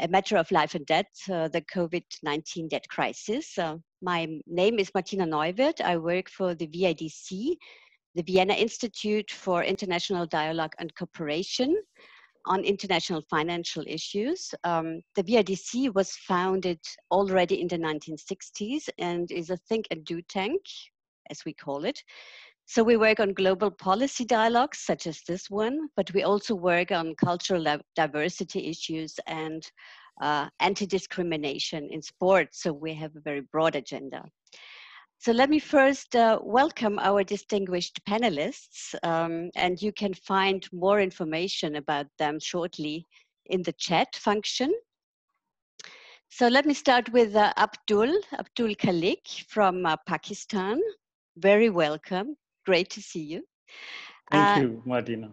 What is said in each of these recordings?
a matter of life and death, the COVID-19 debt crisis. My name is Martina Neuwirth. I work for the VIDC, the Vienna Institute for International Dialogue and Cooperation on international financial issues. The VIDC was founded already in the 1960s and is a think and do tank, as we call it. So we work on global policy dialogues such as this one, but we also work on cultural diversity issues and anti-discrimination in sports. So we have a very broad agenda. So let me first welcome our distinguished panelists, and you can find more information about them shortly in the chat function. So let me start with Abdul Khaliq from Pakistan. Very welcome. Great to see you. Thank you, Martina.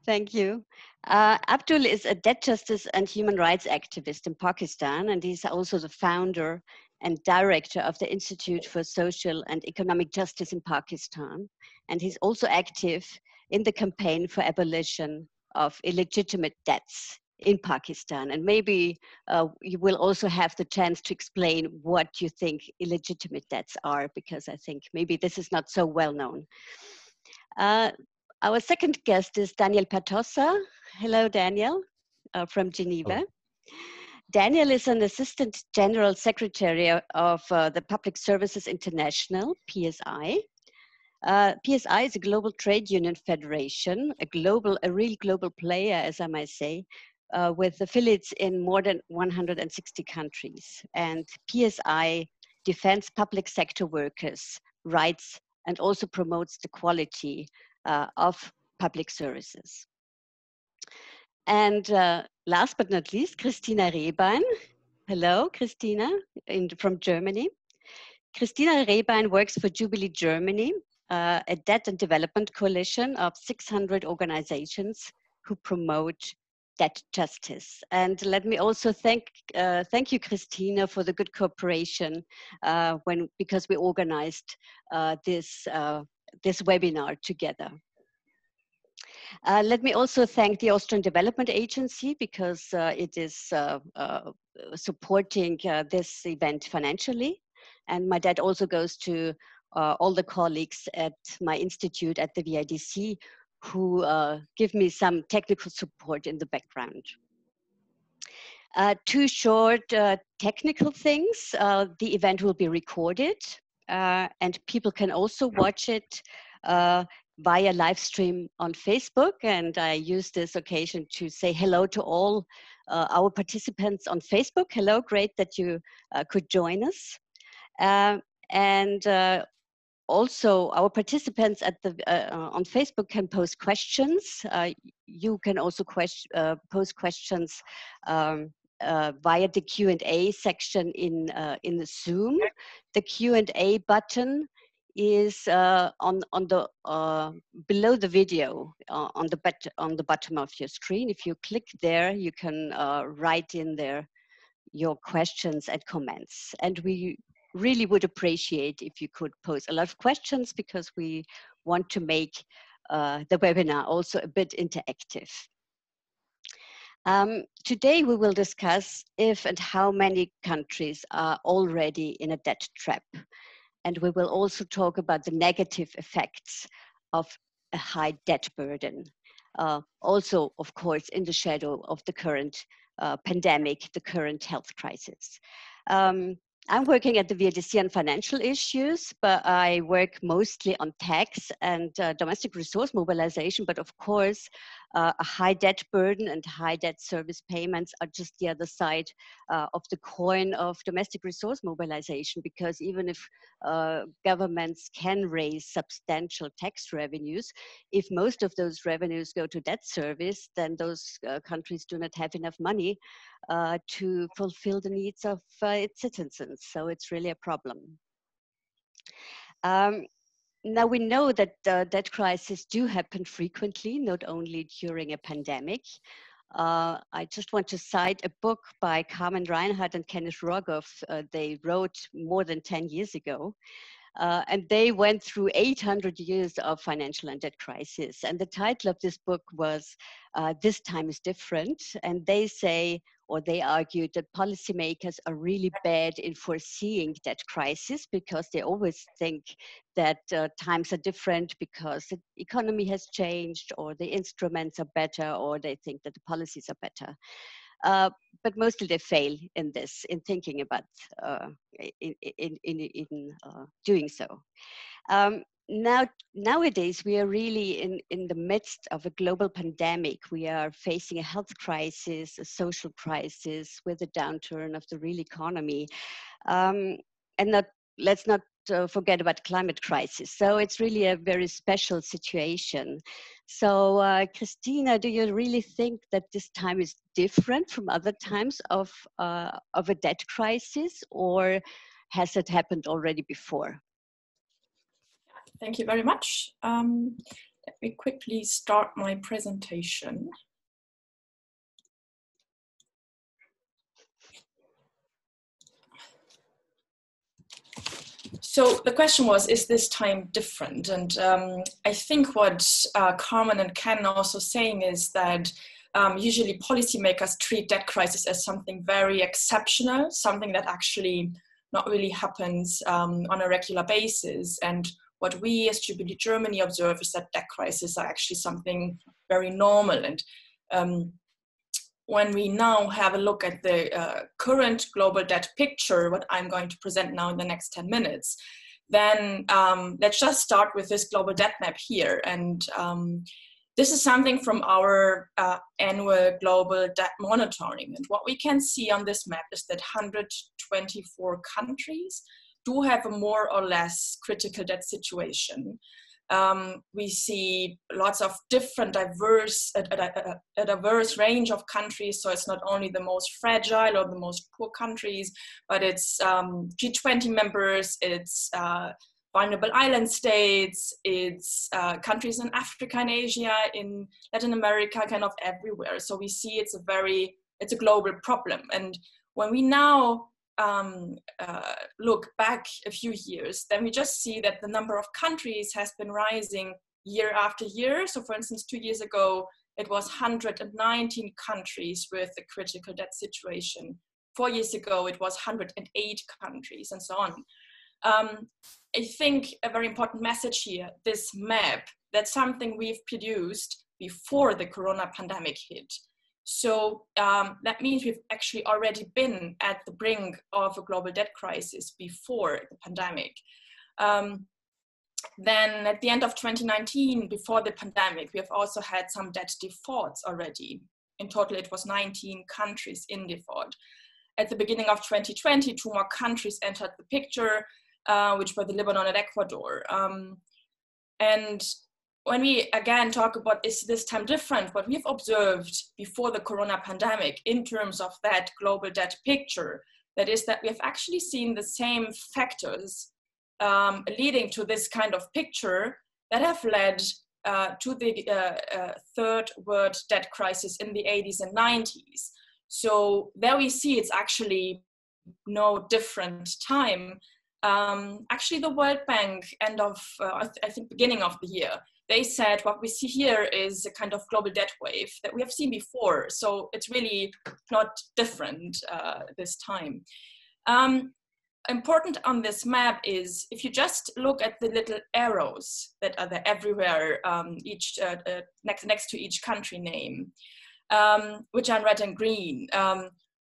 Thank you. Abdul is a debt justice and human rights activist in Pakistan, and he's also the founder and director of the Institute for Social and Economic Justice in Pakistan. And he's also active in the campaign for abolition of illegitimate debts in Pakistan. And maybe you will also have the chance to explain what you think illegitimate debts are, because I think maybe this is not so well known. Our second guest is Daniel Bertossa. Hello, Daniel, from Geneva. Hello. Daniel is an Assistant General Secretary of the Public Services International, PSI. PSI is a global trade union federation, a real global player, as I might say, with affiliates in more than 160 countries. And PSI defends public sector workers' rights and also promotes the quality of public services. And last but not least, Christina Rabine. Hello, Christina, from Germany. Christina Rabine works for Jubilee Germany, a debt and development coalition of 600 organizations who promote debt justice. And let me also thank you, Christina, for the good cooperation because we organized this webinar together. Let me also thank the Austrian Development Agency because it is supporting this event financially. And my debt also goes to all the colleagues at my institute at the VIDC who give me some technical support in the background. Two short technical things. The event will be recorded and people can also watch it via live stream on Facebook. And I use this occasion to say hello to all our participants on Facebook. Hello, great that you could join us. Also, our participants at on Facebook can pose questions. You can also pose questions via the Q&A section in the Zoom. The Q&A button is on the below the video on the bottom of your screen. If you click there, you can write in there your questions and comments. And we really would appreciate if you could pose a lot of questions because we want to make the webinar also a bit interactive. Today we will discuss if and how many countries are already in a debt trap. And we will also talk about the negative effects of a high debt burden. Also, of course, in the shadow of the current pandemic, the current health crisis. I'm working at the VIDC on financial issues, but I work mostly on tax and domestic resource mobilization. But of course, a high debt burden and high debt service payments are just the other side of the coin of domestic resource mobilization, because even if governments can raise substantial tax revenues, if most of those revenues go to debt service, then those countries do not have enough money to fulfill the needs of its citizens. So it's really a problem. Now we know that debt crises do happen frequently, not only during a pandemic. I just want to cite a book by Carmen Reinhardt and Kenneth Rogoff. They wrote more than 10 years ago. And they went through 800 years of financial and debt crisis. And the title of this book was This Time is Different. And they say, or they argued, that policymakers are really bad in foreseeing debt crisis because they always think that times are different because the economy has changed or the instruments are better or they think that the policies are better. But mostly they fail in this, in thinking about, doing so. Nowadays, we are really in the midst of a global pandemic. We are facing a health crisis, a social crisis with a downturn of the real economy. And let's not forget about climate crisis. So it's really a very special situation. So Kristina, do you really think that this time is different from other times of a debt crisis, or has it happened already before? Thank you very much. Let me quickly start my presentation. So the question was, is this time different? And I think what Carmen and Ken are also saying is that usually policymakers treat debt crisis as something very exceptional, something that actually not really happens on a regular basis. And what we as Jubilee Germany observe is that debt crises are actually something very normal. And when we now have a look at the current global debt picture, what I'm going to present now in the next 10 minutes, then let's just start with this global debt map here. And this is something from our annual global debt monitoring. And what we can see on this map is that 124 countries do have a more or less critical debt situation. We see lots of different a diverse range of countries. So it's not only the most fragile or the most poor countries, but it's G20 members, it's vulnerable island states, it's countries in Africa and Asia, in Latin America, kind of everywhere. So we see it's a global problem. And when we now look back a few years, then we just see that the number of countries has been rising year after year. So for instance, 2 years ago, it was 119 countries with a critical debt situation. 4 years ago, it was 108 countries and so on. I think a very important message here, this map, that's something we've produced before the corona pandemic hit. So that means we've actually already been at the brink of a global debt crisis before the pandemic. Then at the end of 2019, before the pandemic, we have also had some debt defaults already. In total, it was 19 countries in default. At the beginning of 2020, 2 more countries entered the picture, which were the Lebanon and Ecuador. And when we again talk about, is this time different, what we've observed before the corona pandemic in terms of that global debt picture, that is that we have actually seen the same factors leading to this kind of picture that have led to the third world debt crisis in the 80s and 90s. So there we see it's actually no different time. Actually, the World Bank end of, I think, beginning of the year, they said what we see here is a kind of global debt wave that we have seen before. So it's really not different this time. Important on this map is if you just look at the little arrows that are there everywhere, next to each country name, which are red and green.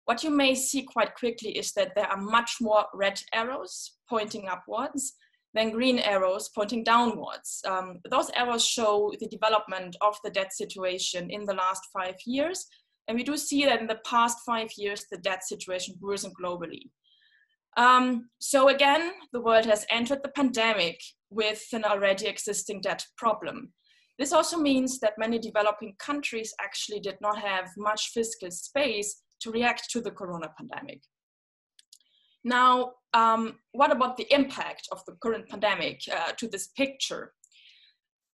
What you may see quite quickly is that there are much more red arrows pointing upwards than green arrows pointing downwards. Those arrows show the development of the debt situation in the last 5 years. And we do see that in the past 5 years, the debt situation worsened globally. So again, the world has entered the pandemic with an already existing debt problem. This also means that many developing countries actually did not have much fiscal space to react to the corona pandemic. Now, what about the impact of the current pandemic to this picture?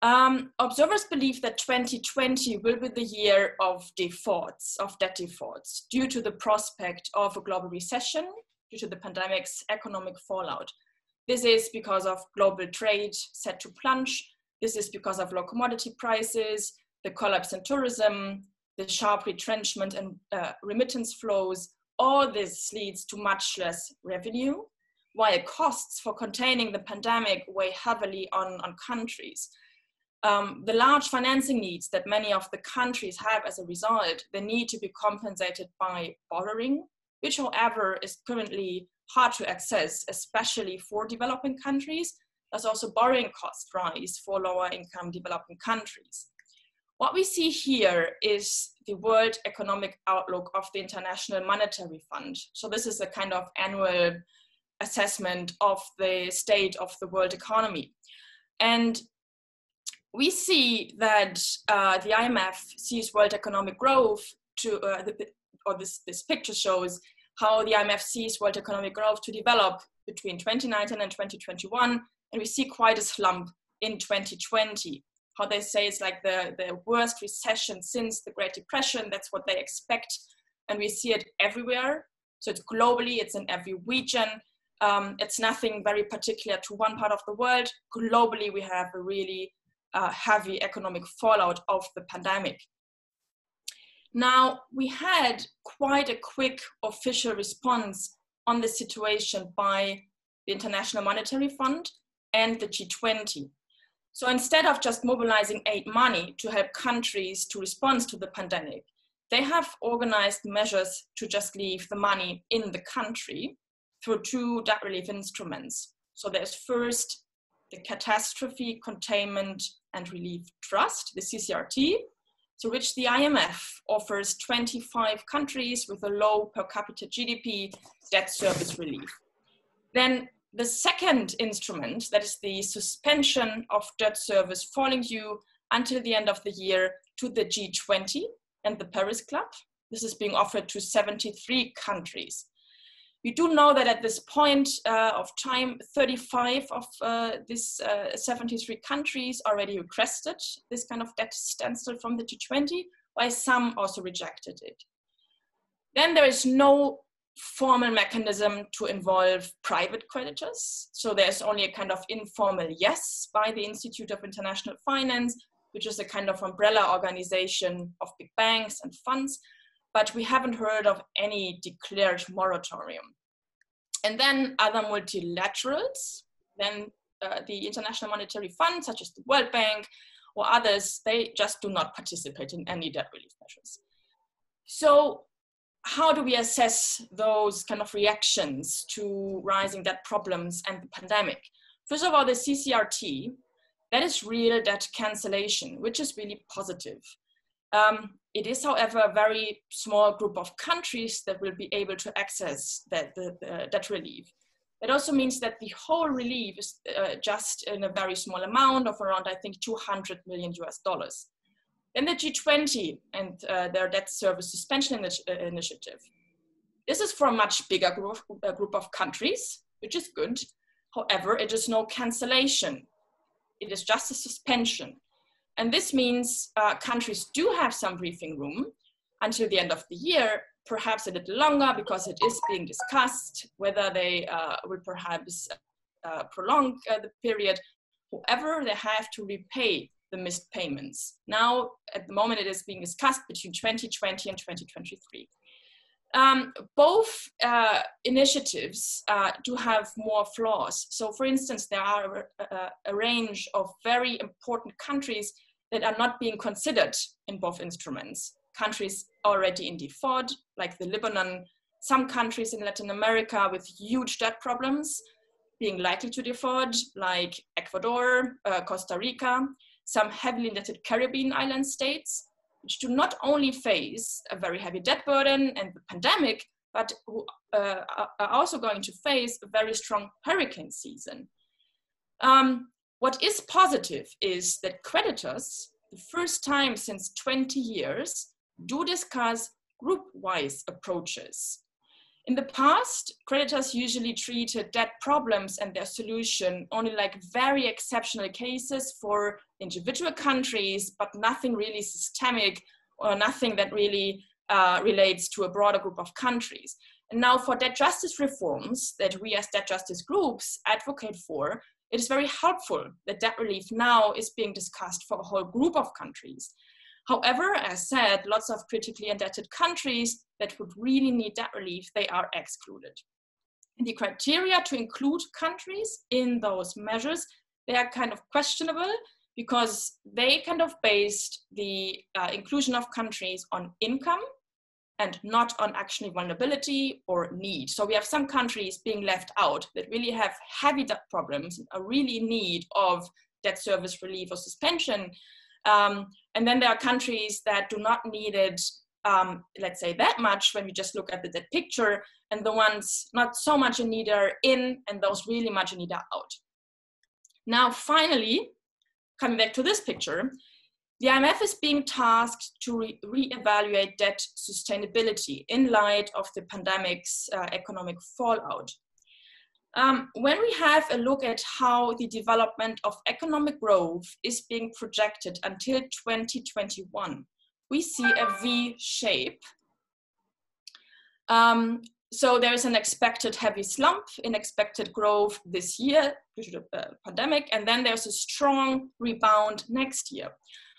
Observers believe that 2020 will be the year of defaults, of debt defaults, due to the prospect of a global recession, due to the pandemic's economic fallout. This is because of global trade set to plunge. This is because of low commodity prices, the collapse in tourism, the sharp retrenchment and remittance flows. All this leads to much less revenue, while costs for containing the pandemic weigh heavily on countries. The large financing needs that many of the countries have as a result, they need to be compensated by borrowing, which however is currently hard to access, especially for developing countries. Thus also borrowing costs rise for lower income developing countries. What we see here is the World Economic Outlook of the International Monetary Fund. So this is a kind of annual assessment of the state of the world economy. And we see that the IMF sees world economic growth to, this picture shows how the IMF sees world economic growth to develop between 2019 and 2021. And we see quite a slump in 2020. How they say it's like the worst recession since the Great Depression. That's what they expect. And we see it everywhere. So it's globally, it's in every region. It's nothing very particular to one part of the world. Globally, we have a really heavy economic fallout of the pandemic. Now, we had quite a quick official response on the situation by the International Monetary Fund and the G20. So instead of just mobilizing aid money to help countries to respond to the pandemic, they have organized measures to just leave the money in the country through two debt relief instruments. So there's first the Catastrophe Containment and Relief Trust, the CCRT, to which the IMF offers 25 countries with a low per capita GDP debt service relief. Then the second instrument, that is the suspension of debt service falling due until the end of the year, to the G20 and the Paris Club. This is being offered to 73 countries. We do know that at this point of time, 35 of these 73 countries already requested this kind of debt standstill from the G20, while some also rejected it. Then there is no formal mechanism to involve private creditors. So there's only a kind of informal yes by the Institute of International Finance, which is a kind of umbrella organization of big banks and funds, but we haven't heard of any declared moratorium. And then other multilaterals, then the International Monetary Fund, such as the World Bank or others, they just do not participate in any debt relief measures. So how do we assess those kind of reactions to rising debt problems and the pandemic? First of all, the CCRT, that is real debt cancellation, which is really positive. It is, however, a very small group of countries that will be able to access the debt relief. It also means that the whole relief is just in a very small amount of around, I think, $200 million US. Then the G20 and their debt service suspension initiative. This is for a much bigger group of countries, which is good. However, it is no cancellation. It is just a suspension. And this means countries do have some breathing room until the end of the year, perhaps a little longer, because it is being discussed whether they will perhaps prolong the period. However, they have to repay the missed payments. Now, at the moment, it is being discussed between 2020 and 2023. Both initiatives do have more flaws. So, for instance, there are a range of very important countries that are not being considered in both instruments. Countries already in default, like the Lebanon, some countries in Latin America with huge debt problems being likely to default, like Ecuador, Costa Rica, some heavily indebted Caribbean island states, which do not only face a very heavy debt burden and the pandemic, but who are also going to face a very strong hurricane season. What is positive is that creditors, the first time since 20 years, do discuss group-wise approaches. In the past, creditors usually treated debt problems and their solution only like very exceptional cases for individual countries, but nothing really systemic or nothing that really relates to a broader group of countries. And now for debt justice reforms that we as debt justice groups advocate for, it is very helpful that debt relief now is being discussed for a whole group of countries. However, as said, lots of critically indebted countries that would really need debt relief, they are excluded. And the criteria to include countries in those measures, they are kind of questionable because they kind of based the inclusion of countries on income and not on actually vulnerability or need. So we have some countries being left out that really have heavy debt problems and are really in need of debt service relief or suspension. And then there are countries that do not need it, let's say that much when we just look at the debt picture, and the ones not so much in need are in, and those really much in need are out. Now, finally, coming back to this picture, the IMF is being tasked to reevaluate debt sustainability in light of the pandemic's economic fallout. When we have a look at how the development of economic growth is being projected until 2021, we see a V shape. So there is an expected heavy slump in expected growth this year due to the pandemic, and then there's a strong rebound next year.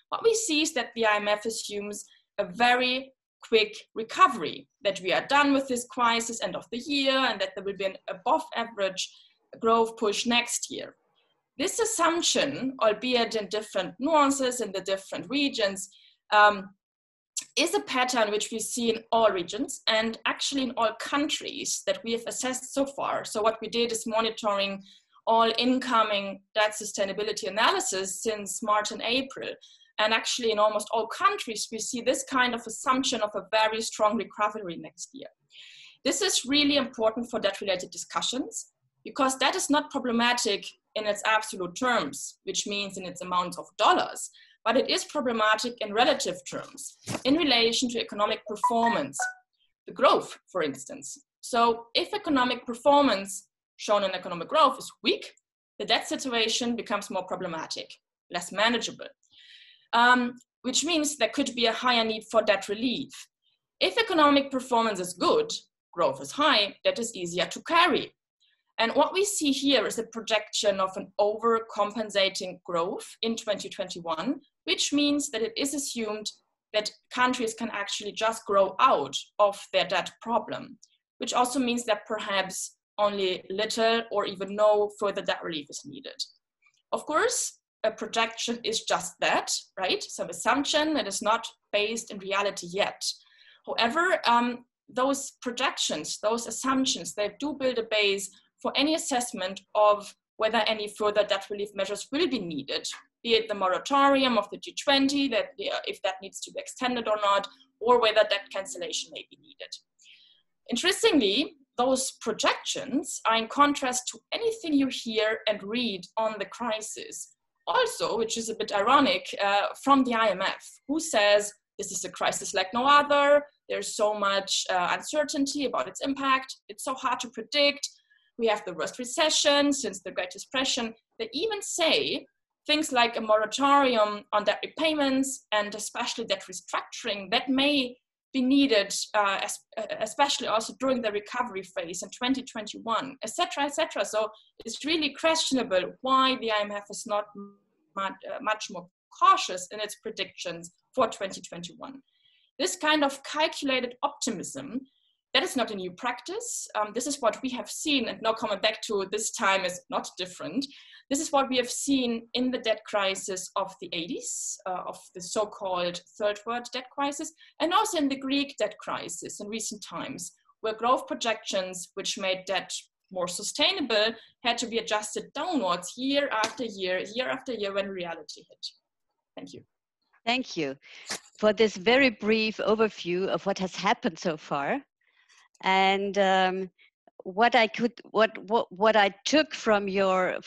What we see is that the IMF assumes a very quick recovery, that we are done with this crisis end of the year, and that there will be an above average growth push next year. This assumption, albeit in different nuances in the different regions, is a pattern which we see in all regions and actually in all countries that we have assessed so far. So what we did is monitoring all incoming debt sustainability analysis since March and April. And actually in almost all countries, we see this kind of assumption of a very strong recovery next year. This is really important for debt-related discussions because that is not problematic in its absolute terms, which means in its amount of dollars, but it is problematic in relative terms in relation to economic performance, the growth, for instance. So if economic performance shown in economic growth is weak, the debt situation becomes more problematic, less manageable. Which means there could be a higher need for debt relief. If economic performance is good, growth is high, that is easier to carry. And what we see here is a projection of an overcompensating growth in 2021, which means that it is assumed that countries can actually just grow out of their debt problem, which also means that perhaps only little or even no further debt relief is needed. Of course, a projection is just that, right? Some assumption that is not based in reality yet. However, those projections, those assumptions, they do build a base for any assessment of whether any further debt relief measures will be needed, be it the moratorium of the G20, that if that needs to be extended or not, or whether debt cancellation may be needed. Interestingly, those projections are in contrast to anything you hear and read on the crisis. Also, which is a bit ironic, from the IMF, who says this is a crisis like no other, there's so much uncertainty about its impact, it's so hard to predict, we have the worst recession since the Great Depression. They even say things like a moratorium on debt repayments and especially debt restructuring that may be needed, especially also during the recovery phase in 2021, etc., etc. So it's really questionable why the IMF is not much more cautious in its predictions for 2021. This kind of calculated optimism, that is not a new practice. This is what we have seen, and now coming back to this time is not different. This is what we have seen in the debt crisis of the 80s, of the so-called third world debt crisis, and also in the Greek debt crisis in recent times, where growth projections, which made debt more sustainable, had to be adjusted downwards year after year after year when reality hit. Thank you. Thank you for this very brief overview of what has happened so far. And what I took from your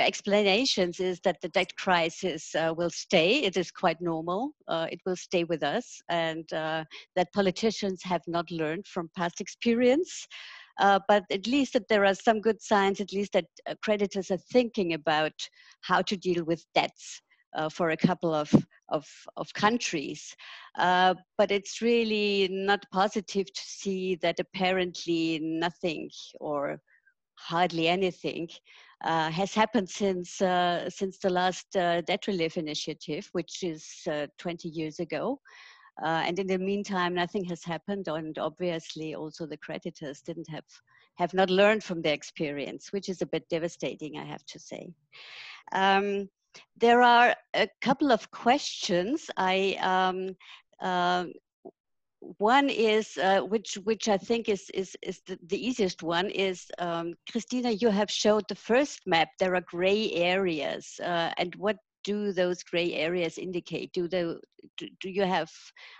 explanations is that the debt crisis will stay. It is quite normal. It will stay with us, and that politicians have not learned from past experience. But at least that there are some good signs. At least that creditors are thinking about how to deal with debts for a couple of of countries. But it's really not positive to see that apparently nothing or hardly anything has happened since the last debt relief initiative, which is 20 years ago. And in the meantime, nothing has happened, and obviously also the creditors have not learned from their experience, which is a bit devastating, I have to say. There are a couple of questions. One is, which I think is the easiest one, is, Kristina, you have showed the first map. There are gray areas, and what do those gray areas indicate? Do you have,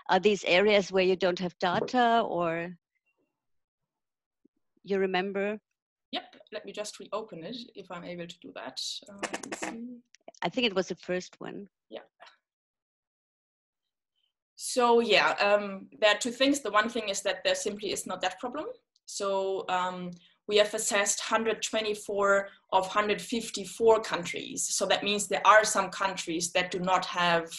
are these areas where you don't have data, or you remember? Yep, let me just reopen it if I'm able to do that. Let's see. I think it was the first one. Yeah. So yeah, there are two things. The one thing is that there simply is not that problem. So we have assessed 124 of 154 countries. So that means there are some countries that do not have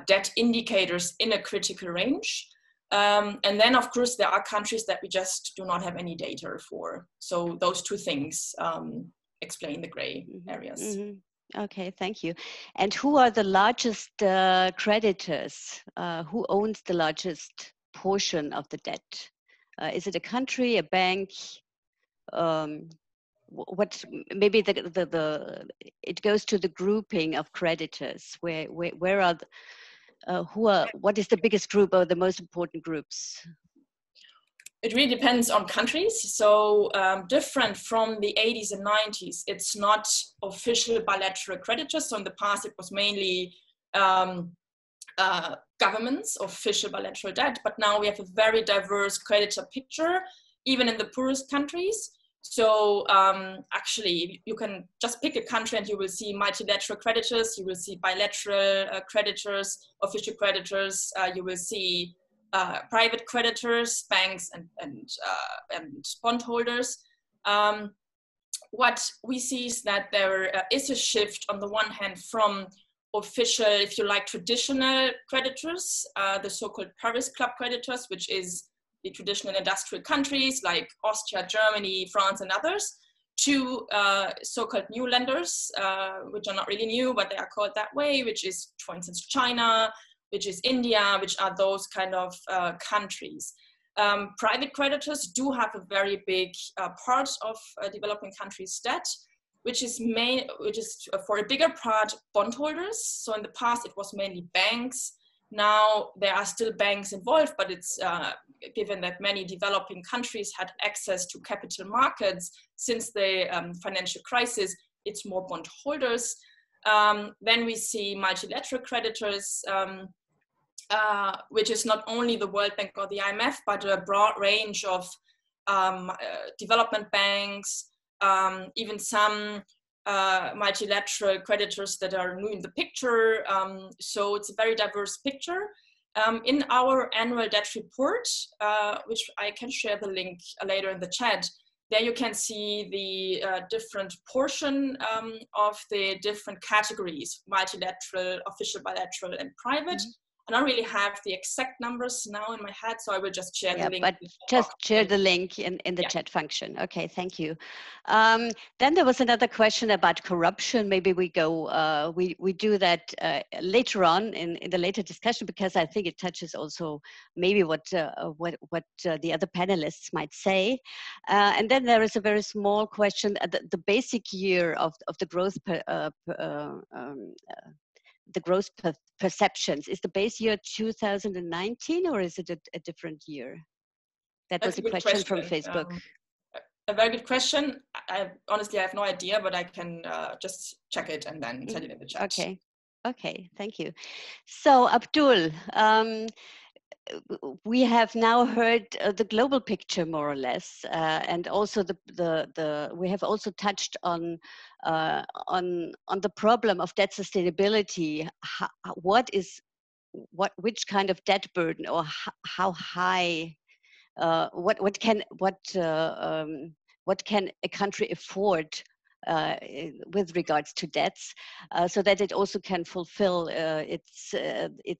debt indicators in a critical range. And then of course there are countries that we just do not have any data for. So those two things explain the gray areas. Mm-hmm. Okay, thank you. And who are the largest creditors? Who owns the largest portion of the debt? Is it a country, a bank? What maybe it goes to the grouping of creditors. Where are what is the biggest group or the most important groups? It really depends on countries. So different from the 80s and 90s, it's not official bilateral creditors. So in the past, it was mainly governments, official bilateral debt. But now we have a very diverse creditor picture, even in the poorest countries. So actually, you can just pick a country and you will see multilateral creditors, you will see bilateral creditors, official creditors, you will see private creditors, banks, and bondholders. What we see is that there is a shift on the one hand from official, if you like, traditional creditors, the so-called Paris Club creditors, which is the traditional industrial countries like Austria, Germany, France, and others, to so-called new lenders, which are not really new, but they are called that way, which is, for instance, China, which is India, which are those kind of countries. Private creditors do have a very big part of developing countries' debt, which is for a bigger part bondholders. So in the past, it was mainly banks. Now there are still banks involved, but it's given that many developing countries had access to capital markets since the financial crisis, it's more bondholders. Then we see multilateral creditors, which is not only the World Bank or the IMF, but a broad range of development banks, even some multilateral creditors that are new in the picture. So it's a very diverse picture. In our annual debt report, which I can share the link later in the chat, there you can see the different portion of the different categories, multilateral, official, bilateral, and private. I don't really have the exact numbers now in my head, so I will just share the link. But just share the link in the chat function. Okay, thank you. Then there was another question about corruption. Maybe we go, we do that later on in the later discussion, because I think it touches also maybe what the other panelists might say. And then there is a very small question, the basic year of the growth the growth perceptions. Is the base year 2019 or is it a different year? That was a question from Facebook. A very good question. Honestly, I have no idea, but I can just check it and then tell you in the chat. Okay, thank you. So Abdul, we have now heard the global picture more or less, and also we have also touched on the problem of debt sustainability. Which kind of debt burden, or how high? What can a country afford with regards to debts, so that it also can fulfill its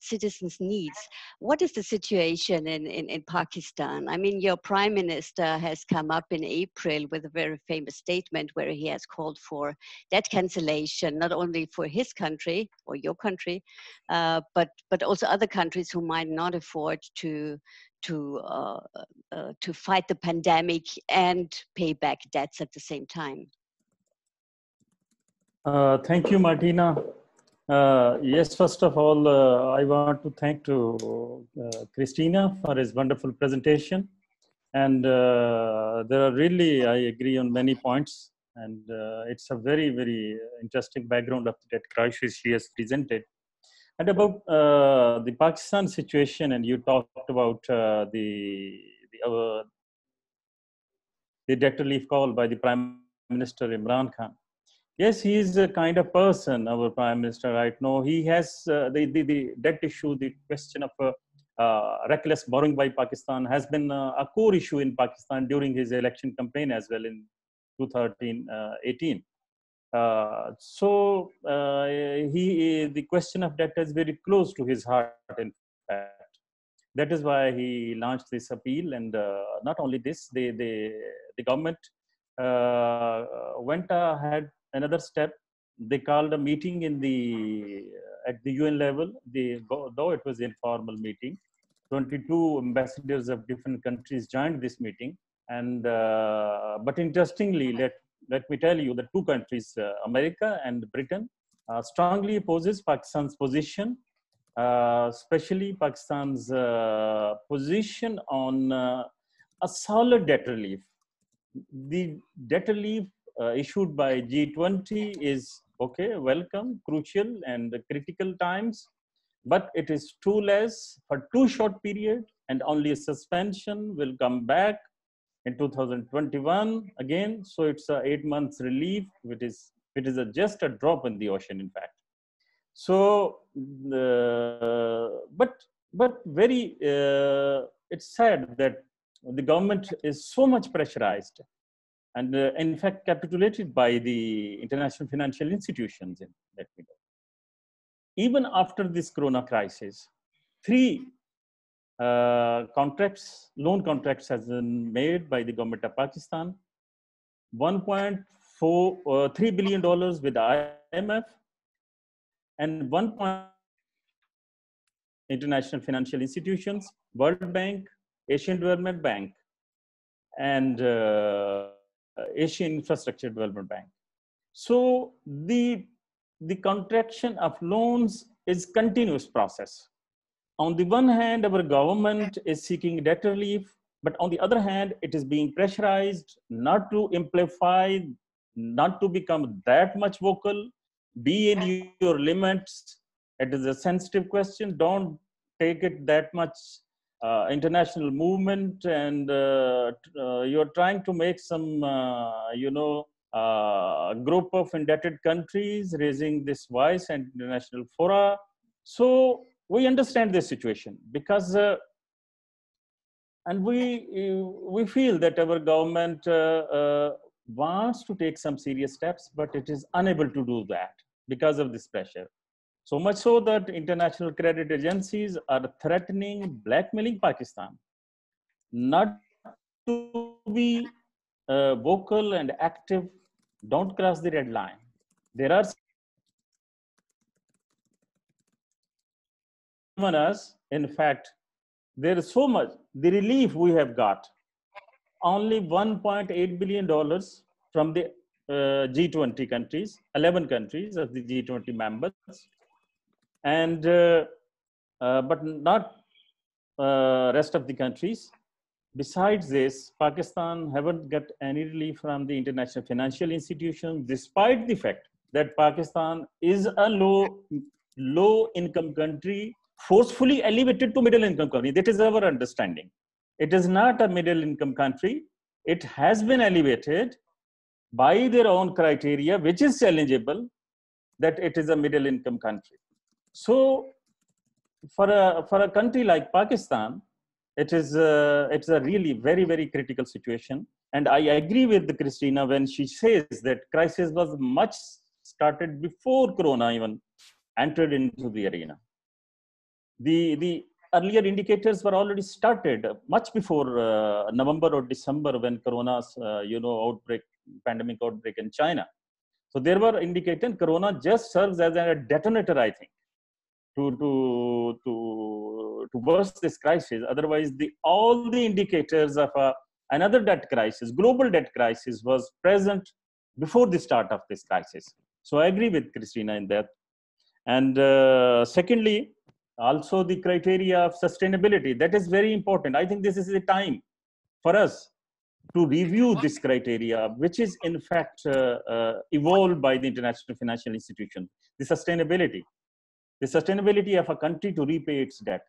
citizens' needs. What is the situation in Pakistan? I mean, your prime minister has come up in April with a very famous statement where he has called for debt cancellation, not only for his country or your country, but also other countries who might not afford to fight the pandemic and pay back debts at the same time. Thank you, Martina. Yes, first of all, I want to thank Kristina for his wonderful presentation. And there are really, I agree on many points. And it's a very, very interesting background of the debt crisis she has presented. And about the Pakistan situation, and you talked about the debt relief call by the Prime Minister Imran Khan. Yes, he is a kind of person, our Prime Minister right now. He has the debt issue, the question of reckless borrowing by Pakistan has been a core issue in Pakistan during his election campaign as well in 2018. The question of debt is very close to his heart, in fact. That is why he launched this appeal. And not only this, the government went ahead another step. They called a meeting at the UN level, though it was an informal meeting. 22 ambassadors of different countries joined this meeting. And but interestingly, let me tell you, the two countries, America and Britain, strongly opposes Pakistan's position, especially Pakistan's position on a solid debt relief. The debt relief issued by G20 is okay, welcome, crucial, and critical times, but it is too less for too short period, and only a suspension will come back in 2021 again. So it's a 8 months relief, which is just a drop in the ocean, in fact. So, but very, it's sad that the government is so much pressurized and in fact capitulated by the international financial institutions. Even after this corona crisis, 3 loan contracts has been made by the government of Pakistan, $1.3 billion with IMF and 1. International financial institutions, World Bank, Asian Development Bank, and Asian Infrastructure Development Bank. So the contraction of loans is continuous process. On the one hand, our government is seeking debt relief, but on the other hand, it is being pressurized not to amplify, not to become that much vocal, be in your limits. It is a sensitive question. Don't take it that much international movement, and you're trying to make some, group of indebted countries raising this voice and international fora. So we understand this situation because, and we feel that our government wants to take some serious steps, but it is unable to do that because of this pressure. So much so that international credit agencies are threatening, blackmailing Pakistan not to be vocal and active. Don't cross the red line. There are us, in fact, there is so much. The relief we have got, only $1.8 billion from the G20 countries, 11 countries of the G20 members, and but not rest of the countries. Besides this, Pakistan haven't got any relief from the international financial institutions, despite the fact that Pakistan is a low income country, forcefully elevated to middle income country. That is our understanding. It is not a middle income country. It has been elevated by their own criteria, which is challengeable, that it is a middle income country. So for a country like Pakistan, it's a really very, very critical situation. And I agree with Christina when she says that crisis was much started before Corona even entered into the arena. The earlier indicators were already started much before November or December, when Corona's pandemic outbreak in China. So there were indicators. Corona just serves as a detonator, I think, to burst this crisis. Otherwise, all the indicators of another debt crisis, global debt crisis, was present before the start of this crisis. So I agree with Christina in that. And secondly, also the criteria of sustainability. That is very important. I think this is the time for us to review this criteria, which is in fact evolved by the international financial institution. The sustainability of a country to repay its debt.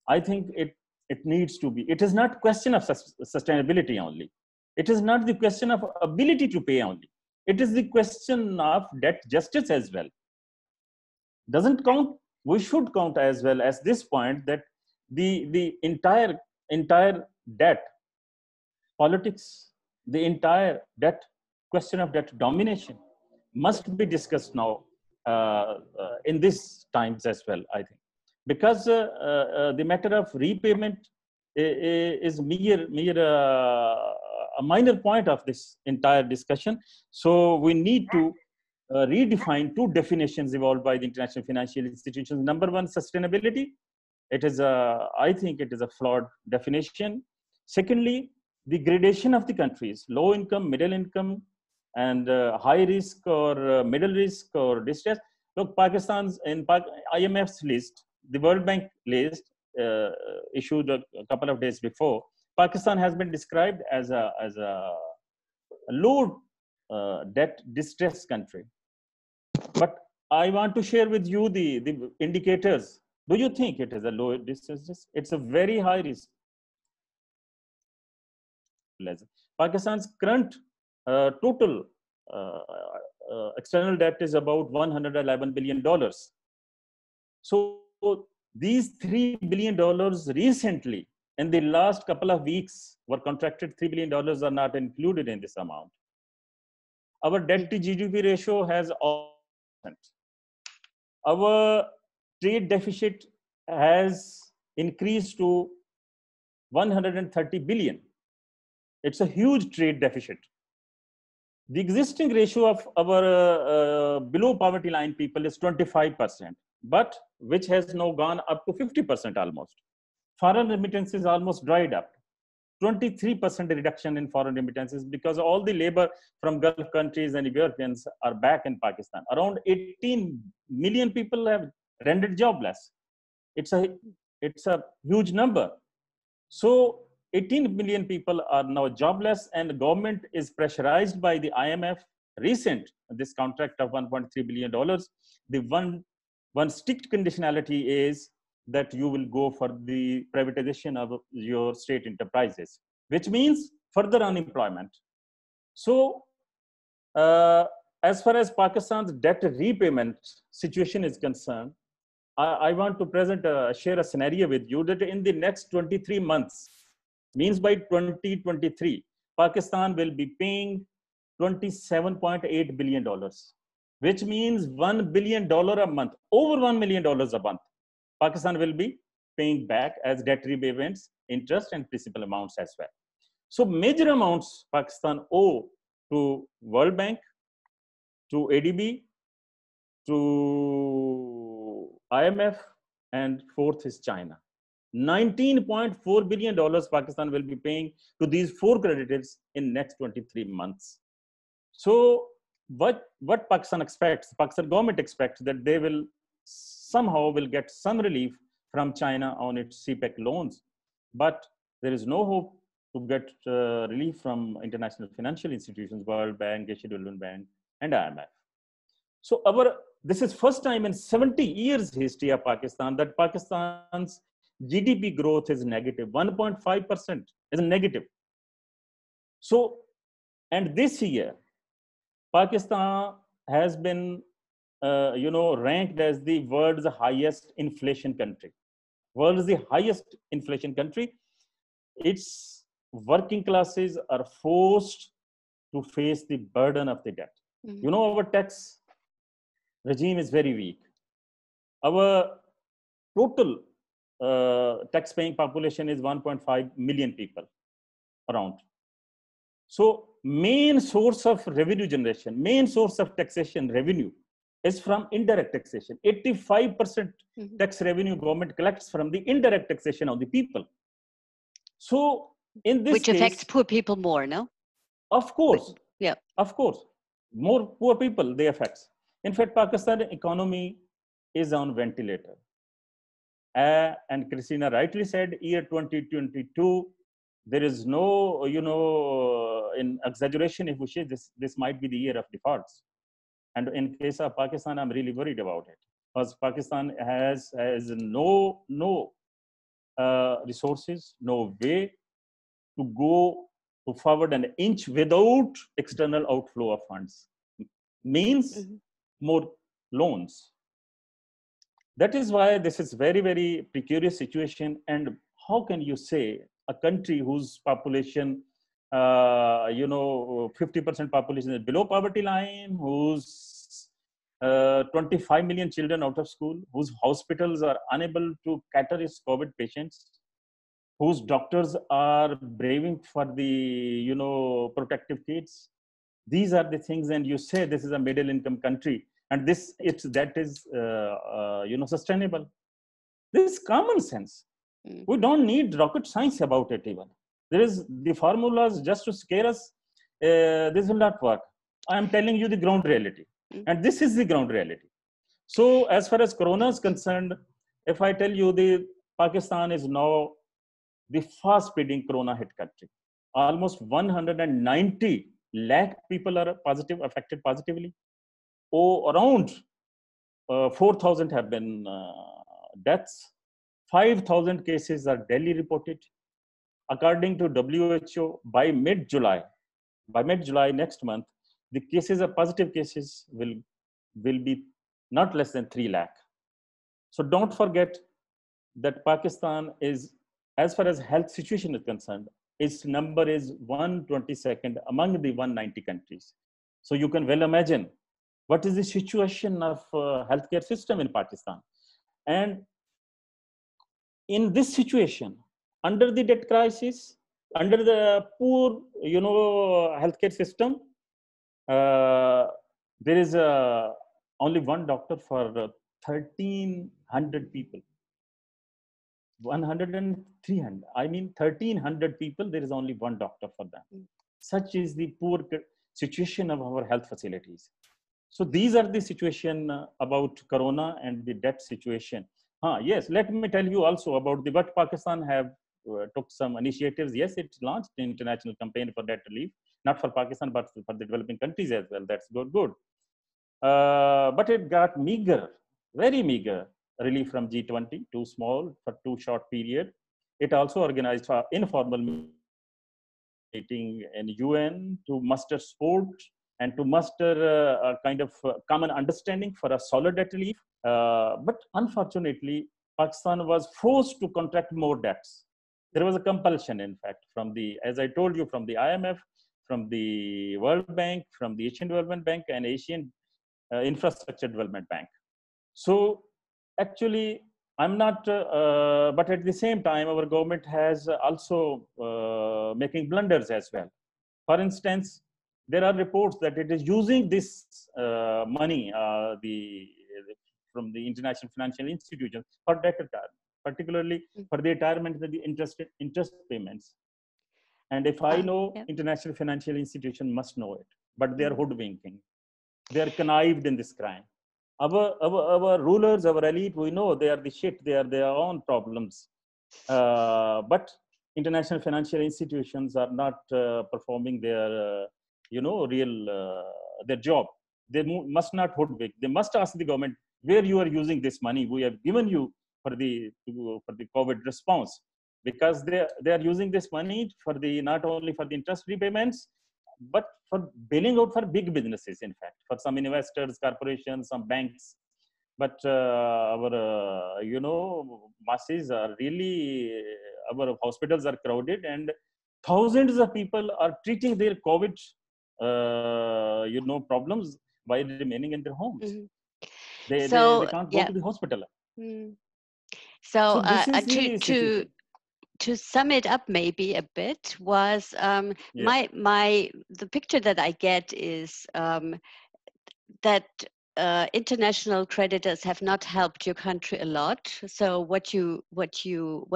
I think it needs to be. It is not question of sustainability only. It is not the question of ability to pay only. It is the question of debt justice as well. Doesn't count. We should count as well as this point that the entire debt politics, the entire debt question of debt domination must be discussed now in these times as well, I think, because the matter of repayment is a minor point of this entire discussion. So we need to redefine two definitions evolved by the international financial institutions. Number one, sustainability. I think it is a flawed definition. Secondly, the gradation of the countries, low income, middle income, and high risk or middle risk or distress. Look, Pakistan's in IMF's list, the World Bank list issued a couple of days before, Pakistan has been described as a low debt distress country. But I want to share with you the indicators. Do you think it is a low distress? It's a very high risk. Pakistan's current total external debt is about $111 billion. So these $3 billion recently, in the last couple of weeks, were contracted. $3 billion are not included in this amount. Our debt to GDP ratio has all. Our trade deficit has increased to 130 billion. It's a huge trade deficit. The existing ratio of our below poverty line people is 25%, but which has now gone up to 50% almost. Foreign remittances almost dried up. 23% reduction in foreign remittances because all the labor from Gulf countries and Europeans are back in Pakistan. Around 18 million people have rendered jobless. It's a huge number. So 18 million people are now jobless, and the government is pressurized by the IMF this contract of $1.3 billion. The one strict conditionality is that you will go for the privatization of your state enterprises, which means further unemployment. So as far as Pakistan's debt repayment situation is concerned, I want to share a scenario with you that in the next 23 months, means by 2023, Pakistan will be paying $27.8 billion, which means $1 billion a month, over $1 million a month. Pakistan will be paying back as debt repayments, interest and principal amounts as well. So major amounts Pakistan owe to World Bank, to ADB, to IMF, and fourth is China. $19.4 billion Pakistan will be paying to these four creditors in next 23 months. So what Pakistan expects, Pakistan government expects that they will somehow get some relief from China on its CPEC loans, but there is no hope to get relief from international financial institutions, World Bank, Asian Development Bank, and IMF. So this is first time in 70 years history of Pakistan that Pakistan's GDP growth is negative, 1.5% is negative. So, and this year, Pakistan has been ranked as the world's highest inflation country. World's the highest inflation country. its working classes are forced to face the burden of the debt. You know, our tax regime is very weak. Our total tax-paying population is 1.5 million people around. So main source of revenue generation, main source of taxation revenue is from indirect taxation. 85% tax revenue government collects from the indirect taxation of the people. So in this which case, affects poor people more, no? Of course. Yeah. Of course. More poor people they affects. In fact, Pakistan economy is on ventilator. And Christina rightly said, year 2022, there is no, in exaggeration, if we say this might be the year of defaults. And in case of Pakistan, I'm really worried about it, because Pakistan has no resources, no way to go to forward an inch without external outflow of funds. Means more loans. That is why this is very, very precarious situation. And how can you say a country whose population, 50% population is below poverty line, whose 25 million children out of school, whose hospitals are unable to cater its COVID patients, whose doctors are braving for the, protective kits. These are the things, and you say this is a middle income country, and that is sustainable. This is common sense. We don't need rocket science about it even. There is the formulas just to scare us. This will not work. I am telling you the ground reality. And this is the ground reality. So as far as Corona is concerned, if I tell you Pakistan is now the fast speeding Corona hit country. Almost 190 lakh people are affected positively. Around 4,000 have been deaths. 5,000 cases are Delhi reported. According to WHO, by mid-July next month, the positive cases will be not less than 3 lakh. So don't forget that Pakistan is, as far as health situation is concerned, its number is 122nd among the 190 countries. So you can well imagine what is the situation of healthcare system in Pakistan. And in this situation, under the debt crisis, under the poor, healthcare system, there is only one doctor for 1,300 people. 100 and 300. I mean, 1,300 people, there is only one doctor for them. Such is the poor situation of our health facilities. So these are the situation about Corona and the debt situation. Yes, let me tell you also about what Pakistan have took some initiatives. Yes, it launched an international campaign for debt relief, not for Pakistan, but for the developing countries as well. That's good. But it got meager, very meager relief from G20, too small for too short period. It also organized an informal meeting in UN to muster support and to muster a kind of common understanding for a solid debt relief. But unfortunately, Pakistan was forced to contract more debts. There was a compulsion, in fact, as I told you, from the IMF, from the World Bank, from the Asian Development Bank and Asian Infrastructure Development Bank. So actually, I'm not, but at the same time, our government has also making blunders as well. For instance, there are reports that it is using this money from the international financial institutions for debt retirement, particularly for the retirement of the interest payments. And if I know, international financial institution must know it, but they are hoodwinking. They are connived in this crime. Our rulers, our elite, we know they are the shit. They are their own problems. But international financial institutions are not performing their, their job. They must not hoodwink. They must ask the government where you are using this money we have given you for the COVID response, because they are using this money for not only for the interest repayments, but for bailing out for big businesses, in fact, for some investors, corporations, some banks. But our, masses are really, our hospitals are crowded and thousands of people are treating their COVID, problems by remaining in their homes. Mhm. They So can't go yeah. to the hospital. Mm. So So this is to the to situation. to sum it up maybe a bit was Yeah. the picture that I get is that international creditors have not helped your country a lot. So what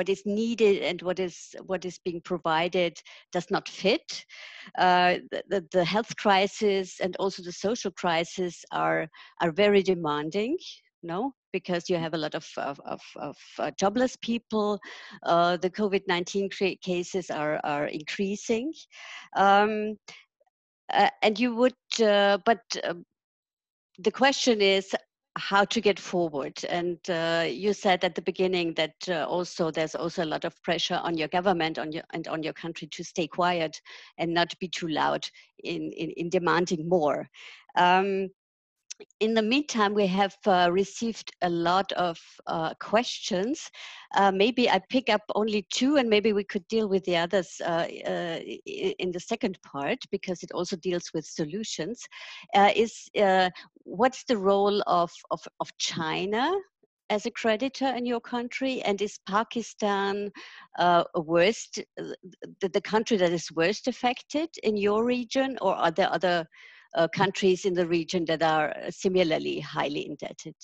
is needed and what is being provided does not fit. The health crisis and also the social crisis are very demanding. No, because you have a lot of jobless people. The COVID-19 cases are increasing. And you would, but the question is how to get forward. And you said at the beginning that there's also a lot of pressure on your government and on your country to stay quiet and not be too loud in demanding more. In the meantime, we have received a lot of questions. Maybe I pick up only two, and maybe we could deal with the others in the second part, because it also deals with solutions. What's the role of China as a creditor in your country? And is Pakistan the country that is worst affected in your region, or are there other countries in the region that are similarly highly indebted?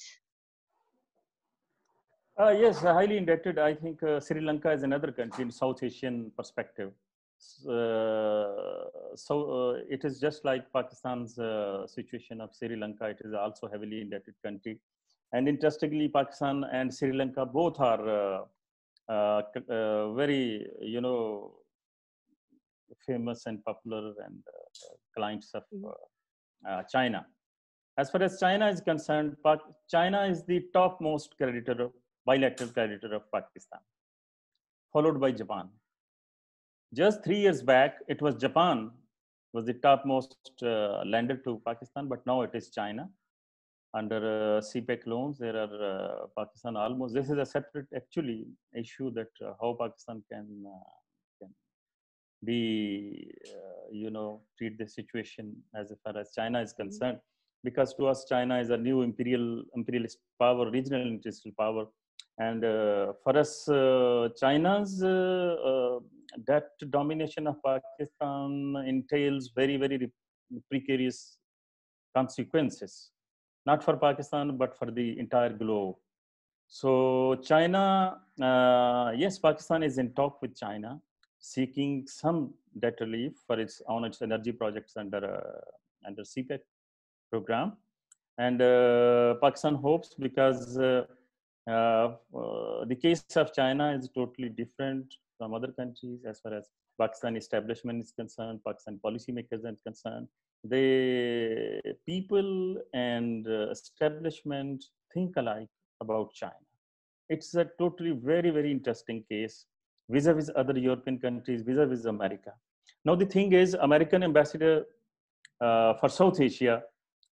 Yes, highly indebted. I think Sri Lanka is another country in South Asian perspective. It is just like Pakistan's situation of Sri Lanka. It is also heavily indebted country. And interestingly, Pakistan and Sri Lanka both are very, famous and popular and clients of China. As far as China is concerned, China is the topmost creditor, bilateral creditor of Pakistan, followed by Japan. Just 3 years back, it was Japan was the topmost lender to Pakistan, but now it is China. Under CPEC loans, there are Pakistan almost. This is a separate actually issue that how Pakistan can be, treat the situation as far as China is concerned. Because to us, China is a new imperialist power, regional imperialist power. And for us, China's debt domination of Pakistan entails very, very precarious consequences, not for Pakistan, but for the entire globe. So China, yes, Pakistan is in talk with China, seeking some debt relief for its energy projects under CPEC program. And Pakistan hopes, because the case of China is totally different from other countries as far as Pakistan establishment is concerned, Pakistan policymakers are concerned. The people and establishment think alike about China. It's a totally very, very interesting case vis-a-vis other European countries, vis-a-vis America. Now, the thing is, American ambassador for South Asia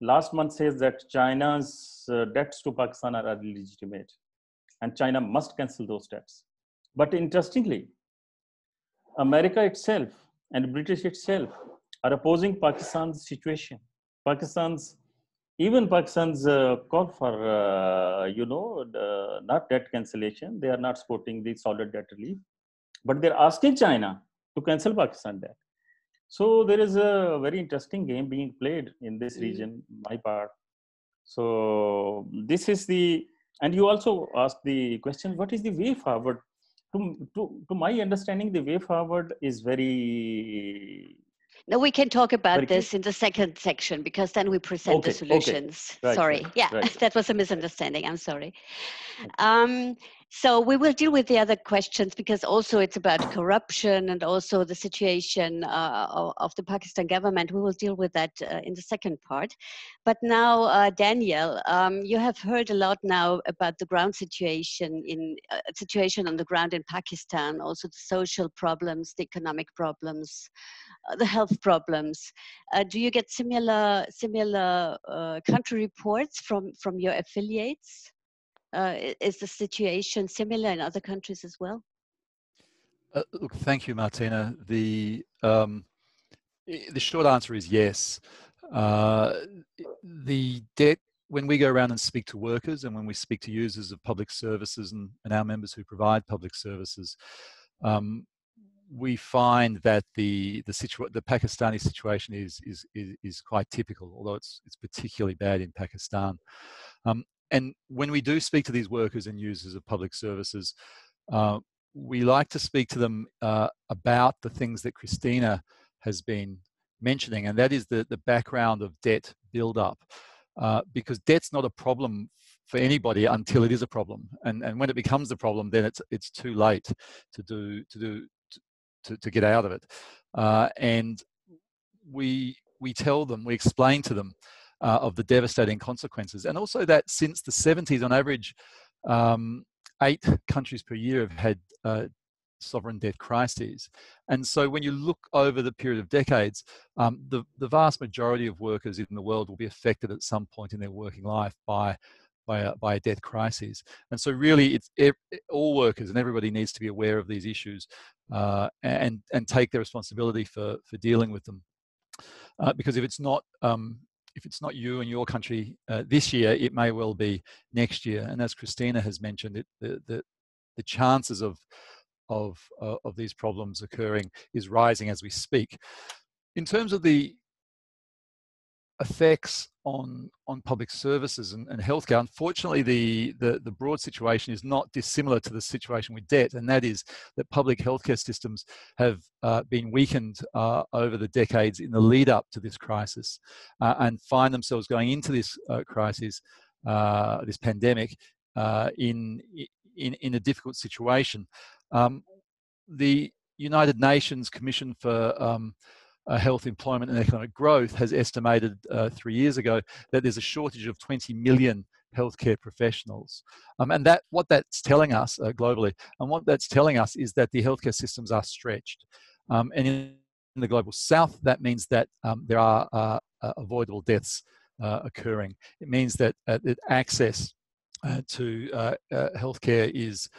last month says that China's debts to Pakistan are illegitimate and China must cancel those debts. But interestingly, America itself and British itself are opposing Pakistan's situation. Even Pakistan's call for, not debt cancellation. They are not supporting the solid debt relief, but they're asking China to cancel Pakistan debt. So there is a very interesting game being played in this region, my part. So this is and you also asked the question, what is the way forward? To my understanding, the way forward is very... No, we can talk about this in the second section, because then we present the solutions. Right, sorry. right, Yeah, right. that was a misunderstanding. I'm sorry. So we will deal with the other questions because also it's about corruption and also the situation of the Pakistan government. We will deal with that in the second part. But now, Daniel, you have heard a lot now about the ground situation situation on the ground in Pakistan, also the social problems, the economic problems, the health problems. Do you get similar country reports from your affiliates? Is the situation similar in other countries as well? Look, thank you, Martina. The short answer is yes. The debt, when we go around and speak to workers and when we speak to users of public services and our members who provide public services, we find that the Pakistani situation is quite typical, although it's particularly bad in Pakistan. And when we do speak to these workers and users of public services, we like to speak to them about the things that Kristina has been mentioning, and that is the background of debt build-up, because debt's not a problem for anybody until it is a problem, and when it becomes a problem, then it's too late to get out of it. And we tell them, we explain to them of the devastating consequences, and also that since the 70s, on average, 8 countries per year have had sovereign debt crises. And so when you look over the period of decades, the vast majority of workers in the world will be affected at some point in their working life by a debt crisis. And so really it's all workers, and everybody needs to be aware of these issues and take their responsibility for dealing with them. Because if it's not you and your country this year, it may well be next year. And as Kristina has mentioned, the chances of these problems occurring is rising as we speak. In terms of the effects on public services and healthcare, unfortunately, the broad situation is not dissimilar to the situation with debt, and that is that public healthcare systems have been weakened over the decades in the lead up to this crisis, and find themselves going into this crisis, this pandemic, in a difficult situation. The United Nations Commission for Health, Employment and Economic Growth has estimated 3 years ago that there's a shortage of 20 million healthcare professionals. And what that's telling us globally, and what that's telling us is that the healthcare systems are stretched. And in the global south, that means that there are avoidable deaths occurring. It means that access to healthcare is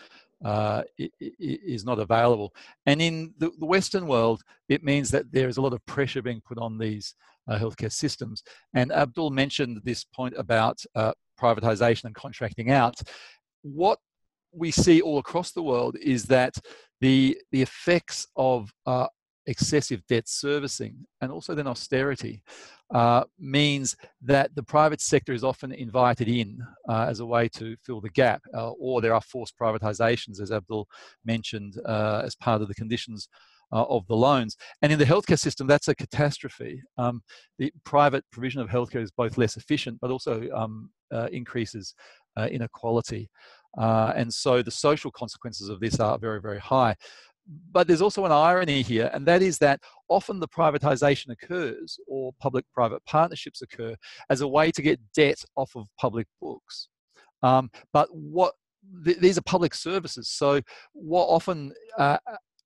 not available. And in the Western world, it means that there is a lot of pressure being put on these healthcare systems. And Abdul mentioned this point about privatization and contracting out. What we see all across the world is that the effects of excessive debt servicing and also then austerity means that the private sector is often invited in as a way to fill the gap, or there are forced privatizations, as Abdul mentioned, as part of the conditions of the loans. And in the healthcare system, that's a catastrophe. The private provision of healthcare is both less efficient, but also increases inequality. And so the social consequences of this are very, very high. But there's also an irony here, and that is that often the privatization occurs, or public-private partnerships occur, as a way to get debt off of public books. But these are public services, so what often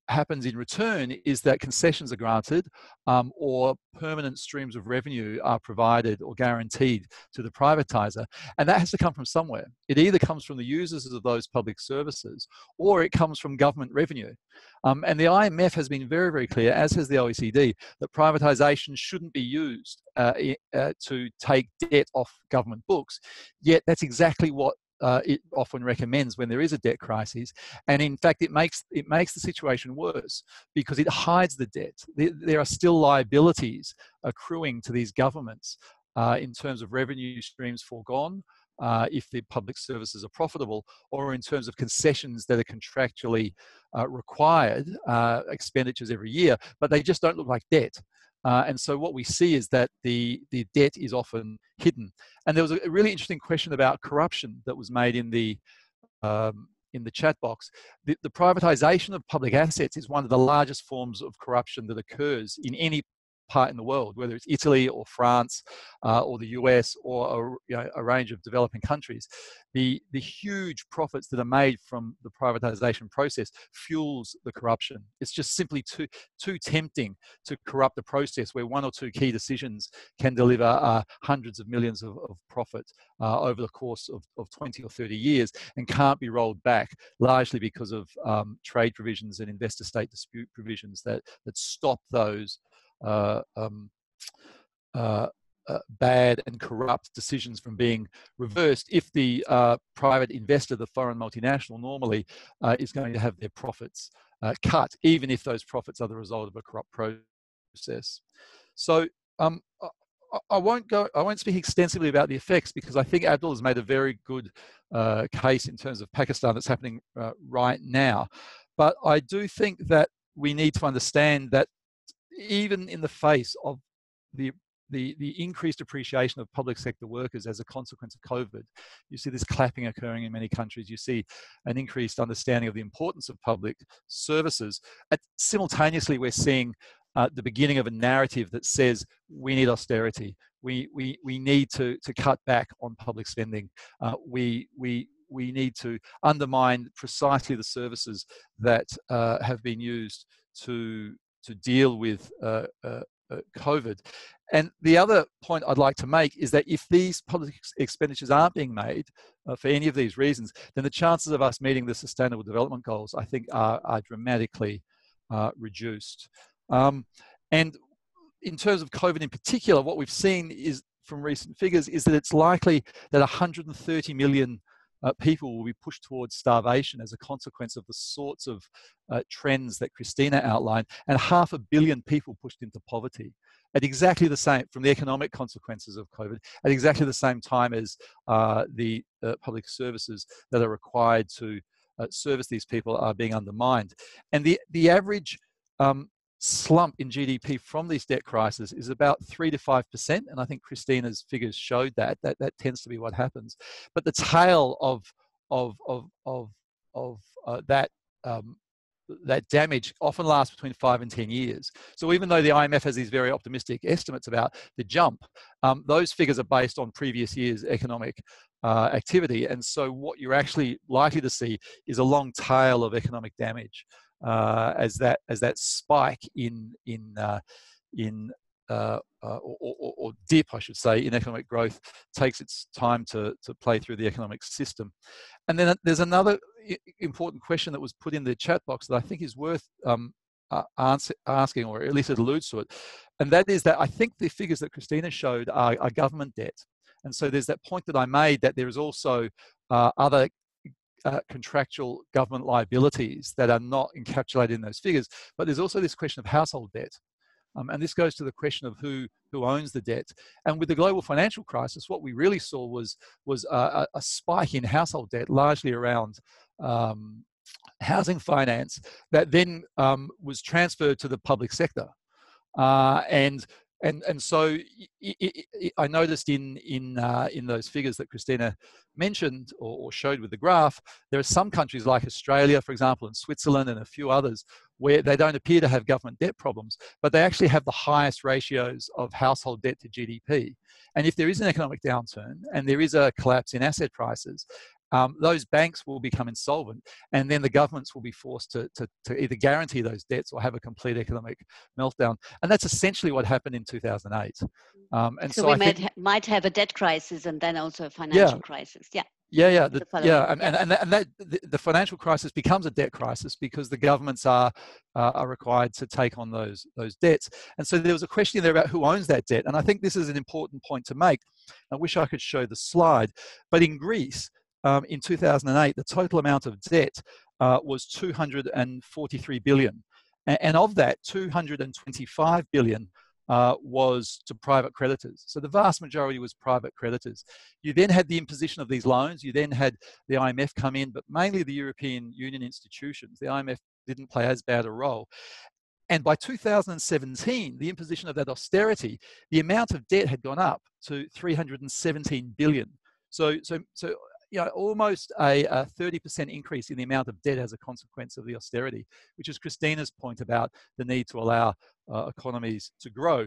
happens in return is that concessions are granted, or permanent streams of revenue are provided or guaranteed to the privatizer, and that has to come from somewhere. It either comes from the users of those public services, or it comes from government revenue. And the IMF has been very, very clear, as has the OECD, that privatization shouldn't be used to take debt off government books. Yet that's exactly what it often recommends when there is a debt crisis, and in fact it makes the situation worse because it hides the debt. There are still liabilities accruing to these governments in terms of revenue streams foregone if the public services are profitable, or in terms of concessions that are contractually required, expenditures every year, but they just don't look like debt. And so what we see is that the debt is often hidden. And there was a really interesting question about corruption that was made in the the chat box, the privatization of public assets is one of the largest forms of corruption that occurs in any part in the world, whether it's Italy or France or the US or a range of developing countries. The huge profits that are made from the privatization process fuels the corruption. It's just simply too tempting to corrupt the process where one or two key decisions can deliver hundreds of millions of profit over the course of 20 or 30 years and can't be rolled back, largely because of trade provisions and investor state dispute provisions that stop those bad and corrupt decisions from being reversed if the private investor, the foreign multinational, normally is going to have their profits cut, even if those profits are the result of a corrupt process. So I won't speak extensively about the effects, because I think Abdul has made a very good case in terms of Pakistan that's happening right now. But I do think that we need to understand that even in the face of the increased appreciation of public sector workers as a consequence of COVID, you see this clapping occurring in many countries. You see an increased understanding of the importance of public services. Simultaneously, we're seeing the beginning of a narrative that says we need austerity. We need to cut back on public spending. We need to undermine precisely the services that have been used to deal with COVID. And the other point I'd like to make is that if these public expenditures aren't being made for any of these reasons, then the chances of us meeting the Sustainable Development Goals, I think, are dramatically reduced. And in terms of COVID in particular, what we've seen is, from recent figures, is that it's likely that 130 million people will be pushed towards starvation as a consequence of the sorts of trends that Kristina outlined, and 500 million people pushed into poverty at exactly the same, from the economic consequences of COVID, at exactly the same time as the public services that are required to service these people are being undermined. And the average slump in GDP from these debt crises is about 3 to 5%, and I think Kristina's figures showed that tends to be what happens. But the tail of that damage often lasts between 5 and 10 years. So even though the IMF has these very optimistic estimates about the jump, those figures are based on previous years' economic activity, and so what you're actually likely to see is a long tail of economic damage. As that spike or dip, I should say, in economic growth takes its time to play through the economic system. And then there's another important question that was put in the chat box that I think is worth asking, or at least it alludes to it, and that is that I think the figures that Kristina showed are government debt. And so there's that point that I made that there is also other contractual government liabilities that are not encapsulated in those figures, but there's also this question of household debt. And this goes to the question of who owns the debt. And with the global financial crisis, what we really saw was a spike in household debt, largely around housing finance, that then was transferred to the public sector. And so I noticed in those figures that Kristina mentioned or showed with the graph, there are some countries like Australia, for example, and Switzerland and a few others, where they don't appear to have government debt problems, but they actually have the highest ratios of household debt to GDP. And if there is an economic downturn and there is a collapse in asset prices, those banks will become insolvent, and then the governments will be forced to either guarantee those debts or have a complete economic meltdown. And that's essentially what happened in 2008. And so we might have a debt crisis and then also a financial crisis. Yeah. The financial crisis becomes a debt crisis because the governments are required to take on those debts. And so there was a question there about who owns that debt. And I think this is an important point to make. I wish I could show the slide. But in Greece, in 2008, the total amount of debt was 243 billion. And of that, 225 billion was to private creditors. So the vast majority was private creditors. You then had the imposition of these loans. You then had the IMF come in, but mainly the European Union institutions. The IMF didn't play as bad a role. And by 2017, the imposition of that austerity, the amount of debt had gone up to 317 billion. So almost a 30% increase in the amount of debt as a consequence of the austerity, which is Christina's point about the need to allow economies to grow.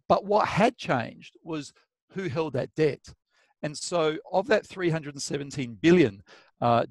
But what had changed was who held that debt. And so of that 317 billion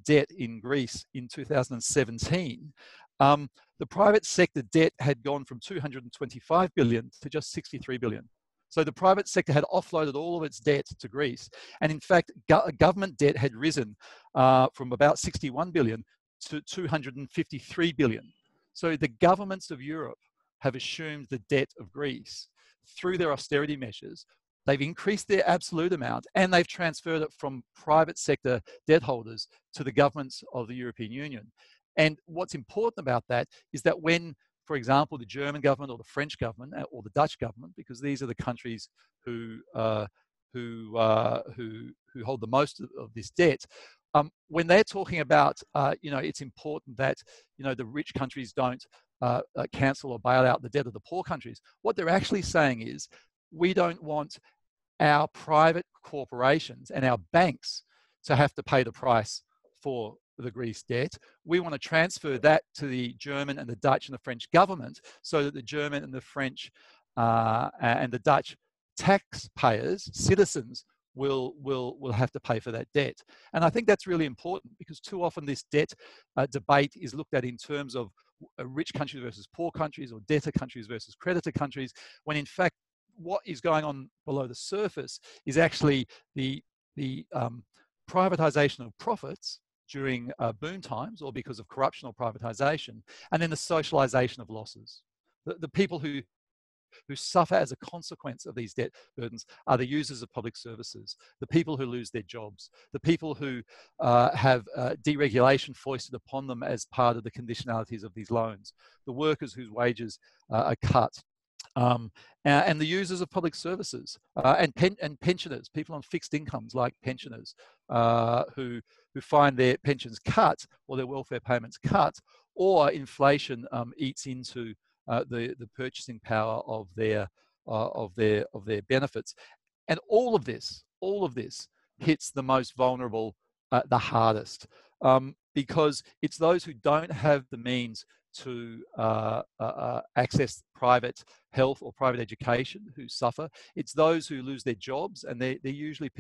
debt in Greece in 2017, the private sector debt had gone from 225 billion to just 63 billion. So the private sector had offloaded all of its debt to Greece. And in fact, government debt had risen from about 61 billion to 253 billion. So the governments of Europe have assumed the debt of Greece through their austerity measures. They've increased their absolute amount and they've transferred it from private sector debt holders to the governments of the European Union. And what's important about that is that when, for example, the German government or the French government or the Dutch government, because these are the countries who hold the most of this debt, when they're talking about, it's important that, the rich countries don't cancel or bail out the debt of the poor countries, what they're actually saying is, we don't want our private corporations and our banks to have to pay the price for the Greece debt. We want to transfer that to the German and the Dutch and the French government so that the German and the French and the Dutch taxpayers, citizens, will have to pay for that debt. And I think that's really important because too often this debt debate is looked at in terms of rich countries versus poor countries or debtor countries versus creditor countries, when in fact what is going on below the surface is actually the privatization of profits during boom times or because of corruption or privatization, and then the socialization of losses. The people who suffer as a consequence of these debt burdens are the users of public services, the people who lose their jobs, the people who have deregulation foisted upon them as part of the conditionalities of these loans, the workers whose wages are cut, and the users of public services and pensioners, people on fixed incomes like pensioners who find their pensions cut or their welfare payments cut, or inflation eats into the purchasing power of their benefits. And all of this hits the most vulnerable the hardest, because it's those who don't have the means to access private health or private education who suffer. It's those who lose their jobs, and they're usually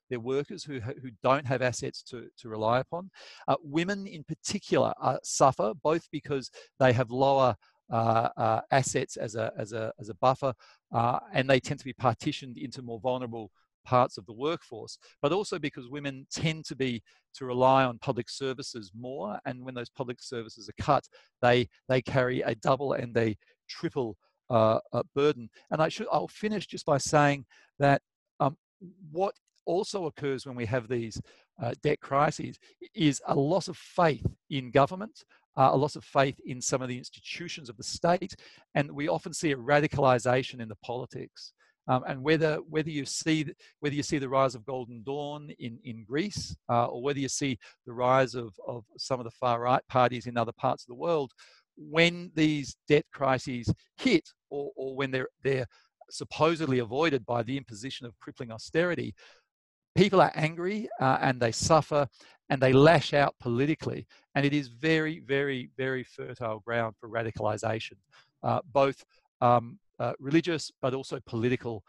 they're workers who don't have assets to rely upon. Women in particular suffer, both because they have lower assets as a buffer, and they tend to be partitioned into more vulnerable parts of the workforce, but also because women tend to rely on public services more, and when those public services are cut, they carry a double and a triple burden. And I'll finish just by saying that what also occurs when we have these debt crises is a loss of faith in government, a loss of faith in some of the institutions of the state, and we often see a radicalization in the politics. And whether you see the rise of Golden Dawn in Greece, or whether you see the rise of some of the far right parties in other parts of the world, when these debt crises hit, or when they're supposedly avoided by the imposition of crippling austerity, people are angry and they suffer and they lash out politically, and it is very, very, very fertile ground for radicalization, both religious but also political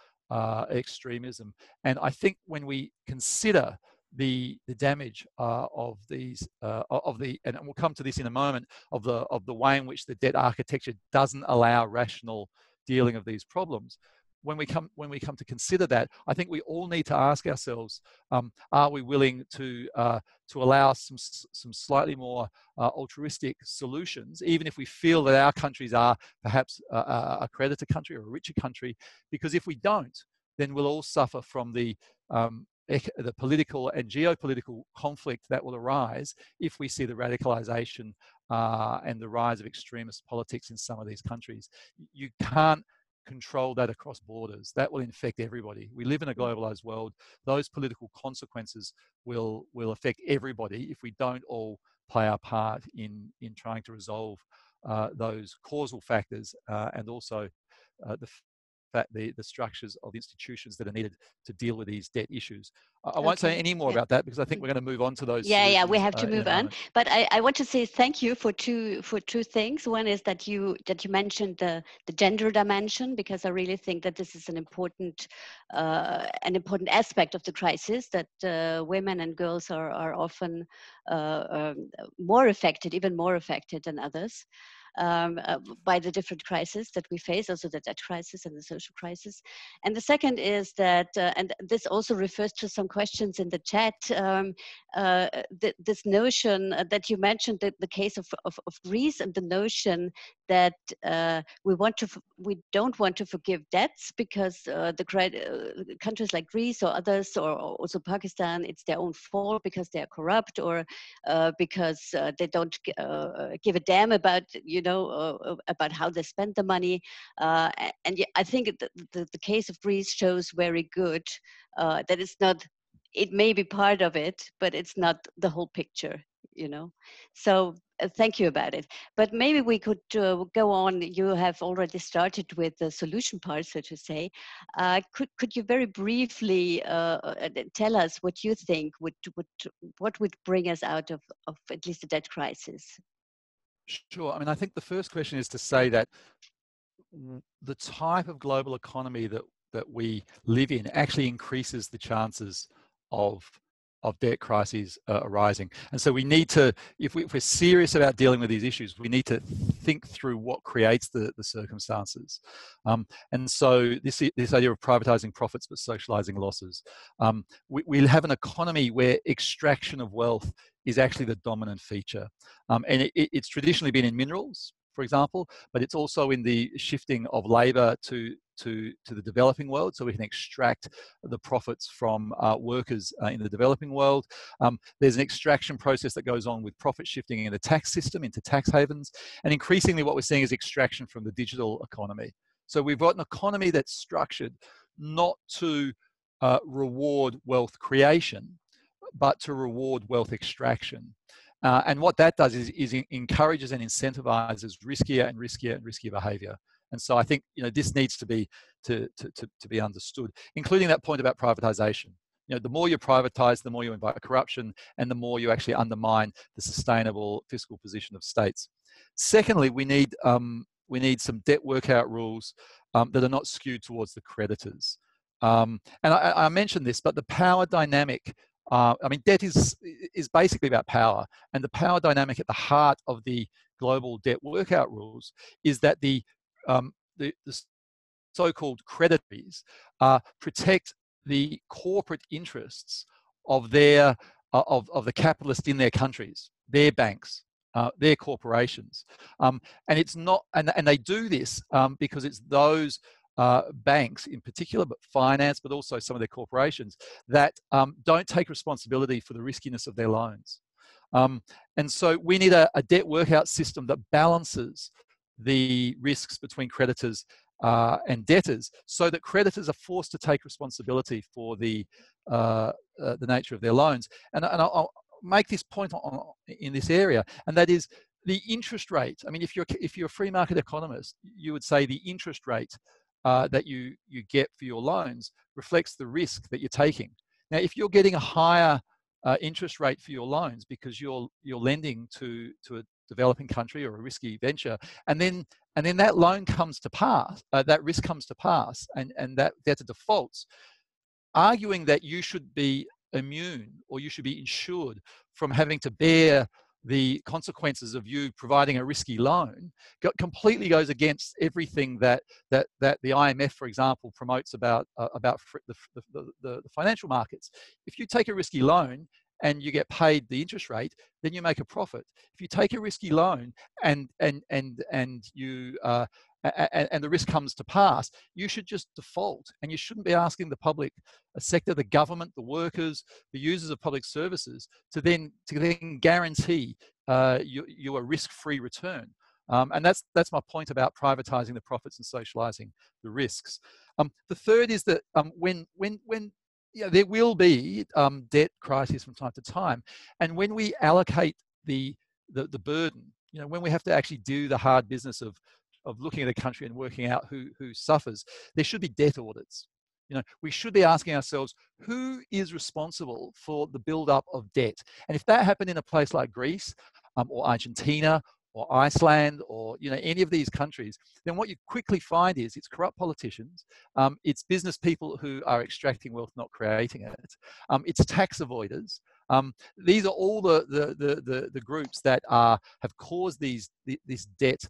extremism. And I think when we consider the damage of these and we'll come to this in a moment, of the way in which the debt architecture doesn't allow rational dealing of these problems, when we come to consider that, I think we all need to ask ourselves: are we willing to allow some slightly more altruistic solutions, even if we feel that our countries are perhaps a creditor country or a richer country? Because if we don't, then we'll all suffer from the political and geopolitical conflict that will arise if we see the radicalization and the rise of extremist politics in some of these countries. You can't control that across borders. That will infect everybody. We live in a globalized world. Those political consequences will affect everybody if we don't all play our part in trying to resolve those causal factors and also the the structures of the institutions that are needed to deal with these debt issues. I won't say any more about that because I think we're going to move on to those solutions. Yeah, we have to move on. But I want to say thank you for two things. One is that you mentioned the gender dimension, because I really think that this is an important aspect of the crisis, that women and girls are often more affected, even more affected than others. By the different crises that we face, also the debt crisis and the social crisis. And the second is that, and this also refers to some questions in the chat, this notion that you mentioned, the case of Greece, and the notion that we don't want to forgive debts because countries like Greece or others, or also Pakistan, it's their own fault because they are corrupt, or because they don't give a damn about about how they spend the money. And I think the case of Greece shows very good that it's not. It may be part of it, but it's not the whole picture. So thank you about it. But maybe we could go on. You have already started with the solution part, so to say. Could you very briefly tell us what you think what would bring us out of at least the debt crisis? Sure. I mean, I think the first question is to say that the type of global economy that we live in actually increases the chances of debt crises arising. And so we need to, if we're serious about dealing with these issues, we need to think through what creates the circumstances. And so this idea of privatizing profits but socializing losses. We'll have an economy where extraction of wealth is actually the dominant feature. And it's traditionally been in minerals, for example, but it's also in the shifting of labor to the developing world, so we can extract the profits from workers in the developing world. There's an extraction process that goes on with profit shifting in the tax system into tax havens, and increasingly what we're seeing is extraction from the digital economy. So we've got an economy that's structured not to reward wealth creation, but to reward wealth extraction. And what that does is encourages and incentivizes riskier and riskier and riskier behavior. And so I think this needs to be understood, including that point about privatization. The more you privatize, the more you invite corruption, and the more you actually undermine the sustainable fiscal position of states. Secondly, we need some debt workout rules that are not skewed towards the creditors. And I mentioned this, but the power dynamic. I mean, debt is basically about power, and the power dynamic at the heart of the global debt workout rules is that the so-called creditors protect the corporate interests of the capitalists in their countries, their banks, their corporations, and it's not, and they do this because it's those banks in particular, but finance, but also some of their corporations that don't take responsibility for the riskiness of their loans. And so we need a debt workout system that balances the risks between creditors and debtors, so that creditors are forced to take responsibility for the nature of their loans. And I'll make this point in this area, and that is the interest rate. I mean, if you're a free market economist, you would say the interest rate that you get for your loans reflects the risk that you're taking. Now, if you're getting a higher interest rate for your loans because you're lending to a developing country or a risky venture, and then that loan comes to pass, that risk comes to pass, and that debtor defaults, arguing that you should be immune or you should be insured from having to bear the consequences of you providing a risky loan completely goes against everything that the IMF, for example, promotes about the financial markets. If you take a risky loan and you get paid the interest rate, then you make a profit. If you take a risky loan and you and the risk comes to pass, you should just default, and you shouldn't be asking the public sector, the government, the workers, the users of public services to then guarantee you a risk-free return. And that's my point about privatizing the profits and socializing the risks. The third is that when there will be debt crises from time to time, and when we allocate the burden, when we have to actually do the hard business of of looking at a country and working out who suffers, there should be debt audits. You know, we should be asking ourselves, who is responsible for the build-up of debt? And if that happened in a place like Greece or Argentina or Iceland or, you know, any of these countries, then what you quickly find is it's corrupt politicians, it's business people who are extracting wealth, not creating it, it's tax avoiders. These are all the groups that have caused this debt.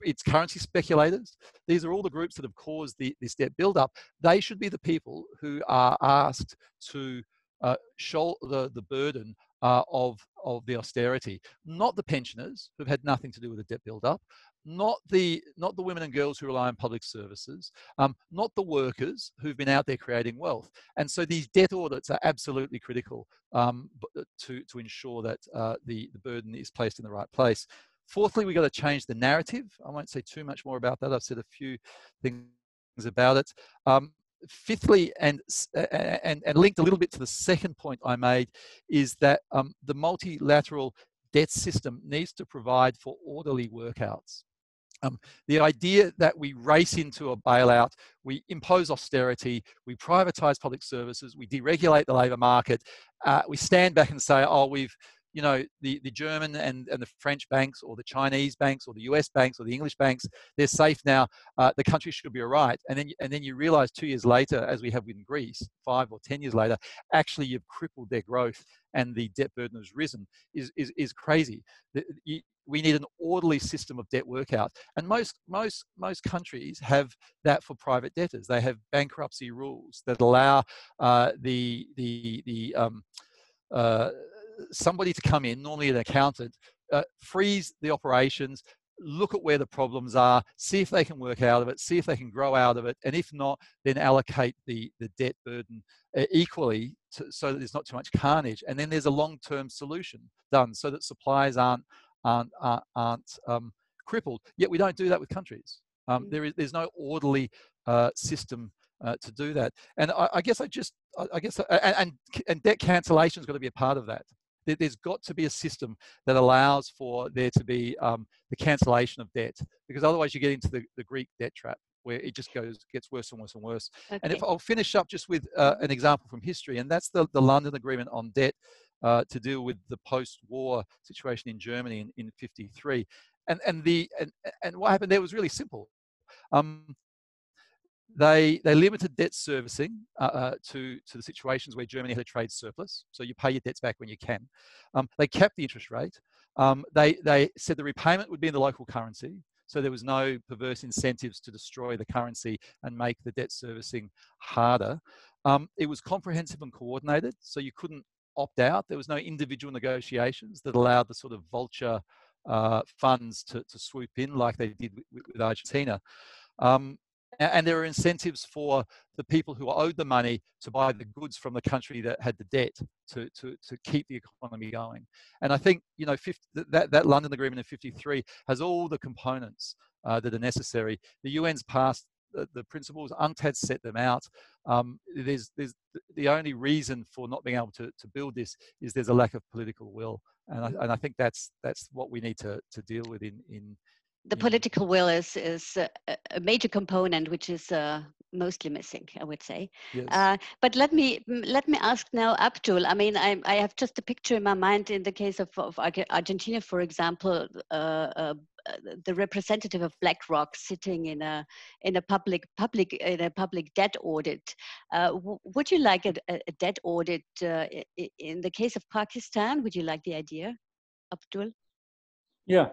It's currency speculators. These are all the groups that have caused this debt buildup. They should be the people who are asked to shoulder the burden of the austerity, not the pensioners who've had nothing to do with the debt buildup, not the women and girls who rely on public services, not the workers who've been out there creating wealth. And so these debt audits are absolutely critical to ensure that the burden is placed in the right place. Fourthly, we've got to change the narrative. I won't say too much more about that. I've said a few things about it. Fifthly, and linked a little bit to the second point I made, is that the multilateral debt system needs to provide for orderly workouts. The idea that we race into a bailout, we impose austerity, we privatize public services, we deregulate the labour market, we stand back and say, oh, we've, you know, the German and the French banks or the Chinese banks or the US banks or the English banks, they're safe now, the country should be all right. And then you realize 2 years later, as we have in Greece, 5 or 10 years later, actually you've crippled their growth and the debt burden has risen, is crazy. We need an orderly system of debt workout. And most countries have that for private debtors. They have bankruptcy rules that allow somebody to come in, normally an accountant, freeze the operations, look at where the problems are, see if they can work out of it, see if they can grow out of it, and if not, then allocate the debt burden equally so that there's not too much carnage. And then there's a long-term solution done so that suppliers aren't crippled. Yet we don't do that with countries. There's no orderly system to do that. And I guess debt cancellation has got to be a part of that. There's got to be a system that allows for there to be the cancellation of debt, because otherwise you get into the Greek debt trap, where it just gets worse and worse and worse. Okay. And if I'll finish up just with an example from history, and that's the London Agreement on debt to deal with the post-war situation in Germany in 1953. And what happened there was really simple. They limited debt servicing to the situations where Germany had a trade surplus, so you pay your debts back when you can. They capped the interest rate. They said the repayment would be in the local currency, so there was no perverse incentives to destroy the currency and make the debt servicing harder. It was comprehensive and coordinated, so you couldn't opt out. There was no individual negotiations that allowed the sort of vulture funds to swoop in like they did with Argentina. And there are incentives for the people who owed the money to buy the goods from the country that had the debt to keep the economy going. And I think, you know, that London Agreement in 1953 has all the components that are necessary. The UN's passed the principles, UNCTAD set them out. There's the only reason for not being able to build this is there's a lack of political will. And I think that's what we need to deal with in the political will is a major component, which is mostly missing, I would say. Yes. But let me ask now, Abdul. I mean, I have just a picture in my mind in the case of Argentina, for example, the representative of BlackRock sitting in a public debt audit. Would you like a debt audit in the case of Pakistan? Would you like the idea, Abdul? Yeah.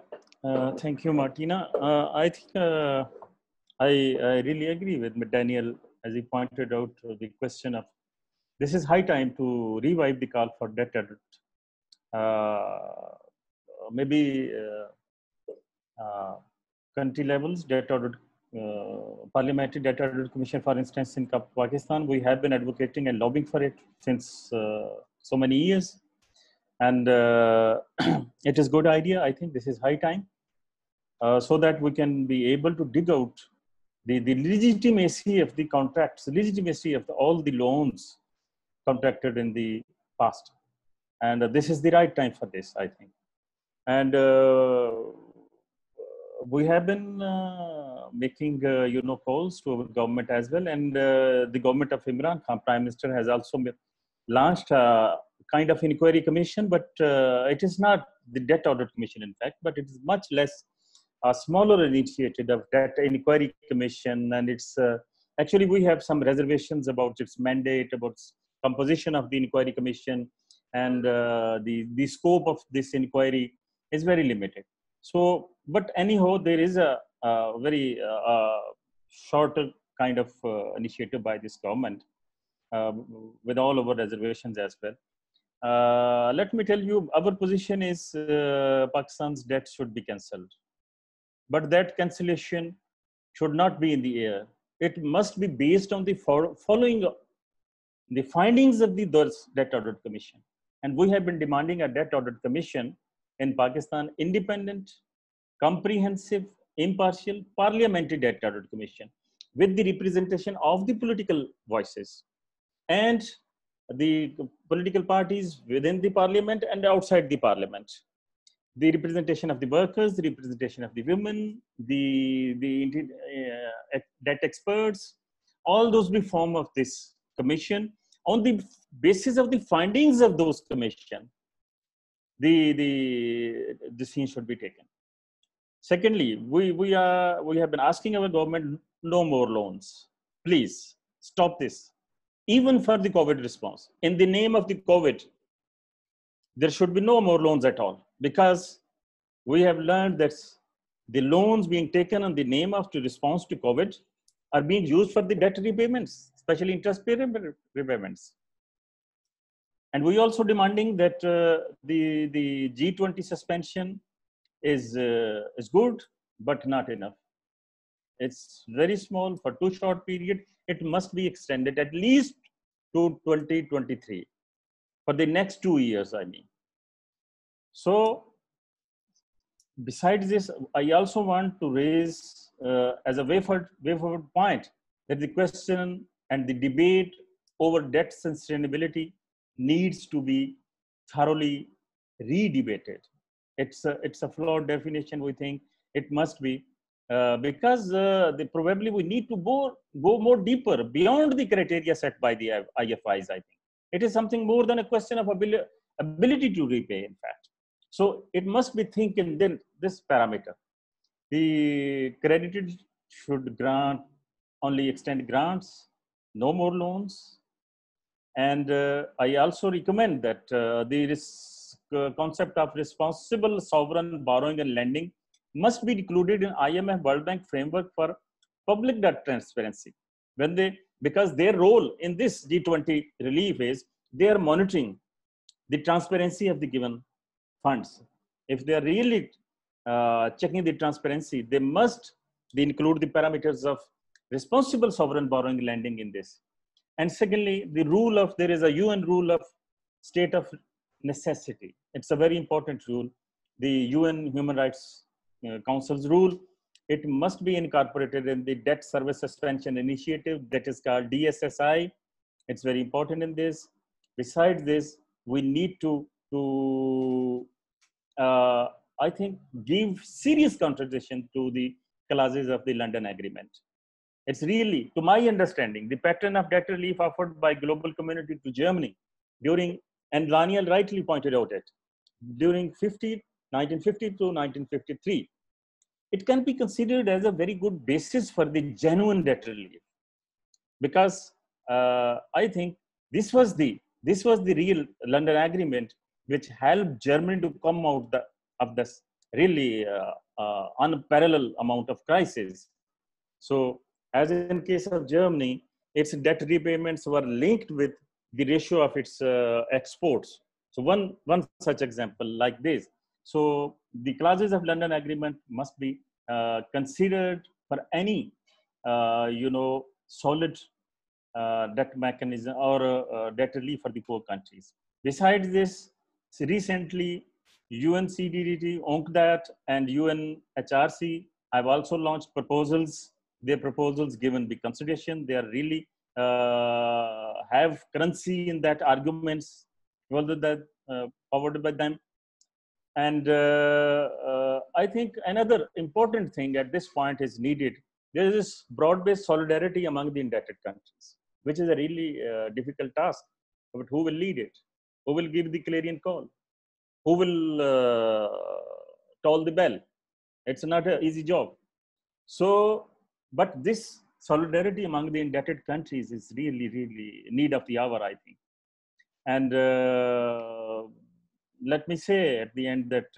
Thank you, Martina. I think I really agree with Daniel, as he pointed out the question of this is high time to revive the call for debt audit. Maybe country levels debt audit, parliamentary debt audit commission, for instance, in Pakistan, we have been advocating and lobbying for it since so many years. And it is a good idea. I think this is high time so that we can be able to dig out the legitimacy of the contracts, legitimacy of all the loans contracted in the past. And this is the right time for this, I think. And we have been making, calls to our government as well. And the government of Imran Khan, Prime Minister, has also launched a kind of inquiry commission, but it is not the debt audit commission, in fact, but it is much less a smaller initiative of debt inquiry commission. And it's actually, we have some reservations about its mandate, about composition of the inquiry commission, and the scope of this inquiry is very limited. So, but anyhow, there is a very shorter kind of initiative by this government with all our reservations as well. Let me tell you, our position is Pakistan's debt should be cancelled. But that cancellation should not be in the air. It must be based on the following the findings of the Debt Audit Commission. And we have been demanding a Debt Audit Commission in Pakistan, independent, comprehensive, impartial, parliamentary Debt Audit Commission with the representation of the political voices and the political parties within the parliament and outside the parliament. The representation of the workers, the representation of the women, the debt experts, all those be form of this commission. On the basis of the findings of those commission, the decision should be taken. Secondly, we have been asking our government, no more loans. Please stop this. Even for the COVID response, in the name of the COVID, there should be no more loans at all, because we have learned that the loans being taken in the name of the response to COVID are being used for the debt repayments, especially interest repayments. And we also demanding that the G20 suspension is good, but not enough. It's very small for too short period. It must be extended at least to 2023 for the next 2 years, I mean. So besides this, I also want to raise as a way forward point that the question and the debate over debt sustainability needs to be thoroughly re-debated. It's a flawed definition, we think. It must be because probably we need to go more deeper beyond the criteria set by the IFIs, I think. It is something more than a question of ability to repay, in fact. So it must be thinking then this parameter. The creditors should only extend grants, no more loans. And I also recommend that the concept of responsible sovereign borrowing and lending must be included in IMF World Bank framework for public debt transparency. Because their role in this G20 relief is they are monitoring the transparency of the given funds. If they are really checking the transparency, they must include the parameters of responsible sovereign borrowing lending in this. And secondly, there is a UN rule of state of necessity. It's a very important rule. The UN Human Rights Council's rule, it must be incorporated in the debt service suspension initiative that is called DSSI. It's very important in this. Besides this, we need to I think, give serious contribution to the clauses of the London Agreement. It's really, to my understanding, the pattern of debt relief offered by global community to Germany during, and Daniel rightly pointed out it, during 1950 to 1953. It can be considered as a very good basis for the genuine debt relief, because I think this was the real London Agreement which helped Germany to come out of this really unparalleled amount of crisis. So, as in case of Germany, its debt repayments were linked with the ratio of its exports. So, one such example like this. So, the clauses of London Agreement must be considered for any, solid debt mechanism or debt relief for the poor countries. Besides this, recently, UNCDDT, UNCTAD, and UNHRC have also launched proposals. Their proposals given the consideration, they are really have currency in that arguments forwarded by them. And I think another important thing at this point is needed. There is this broad-based solidarity among the indebted countries, which is a really difficult task. But who will lead it? Who will give the clarion call? Who will toll the bell? It's not an easy job. So, but this solidarity among the indebted countries is really, really need of the hour, I think. And let me say at the end that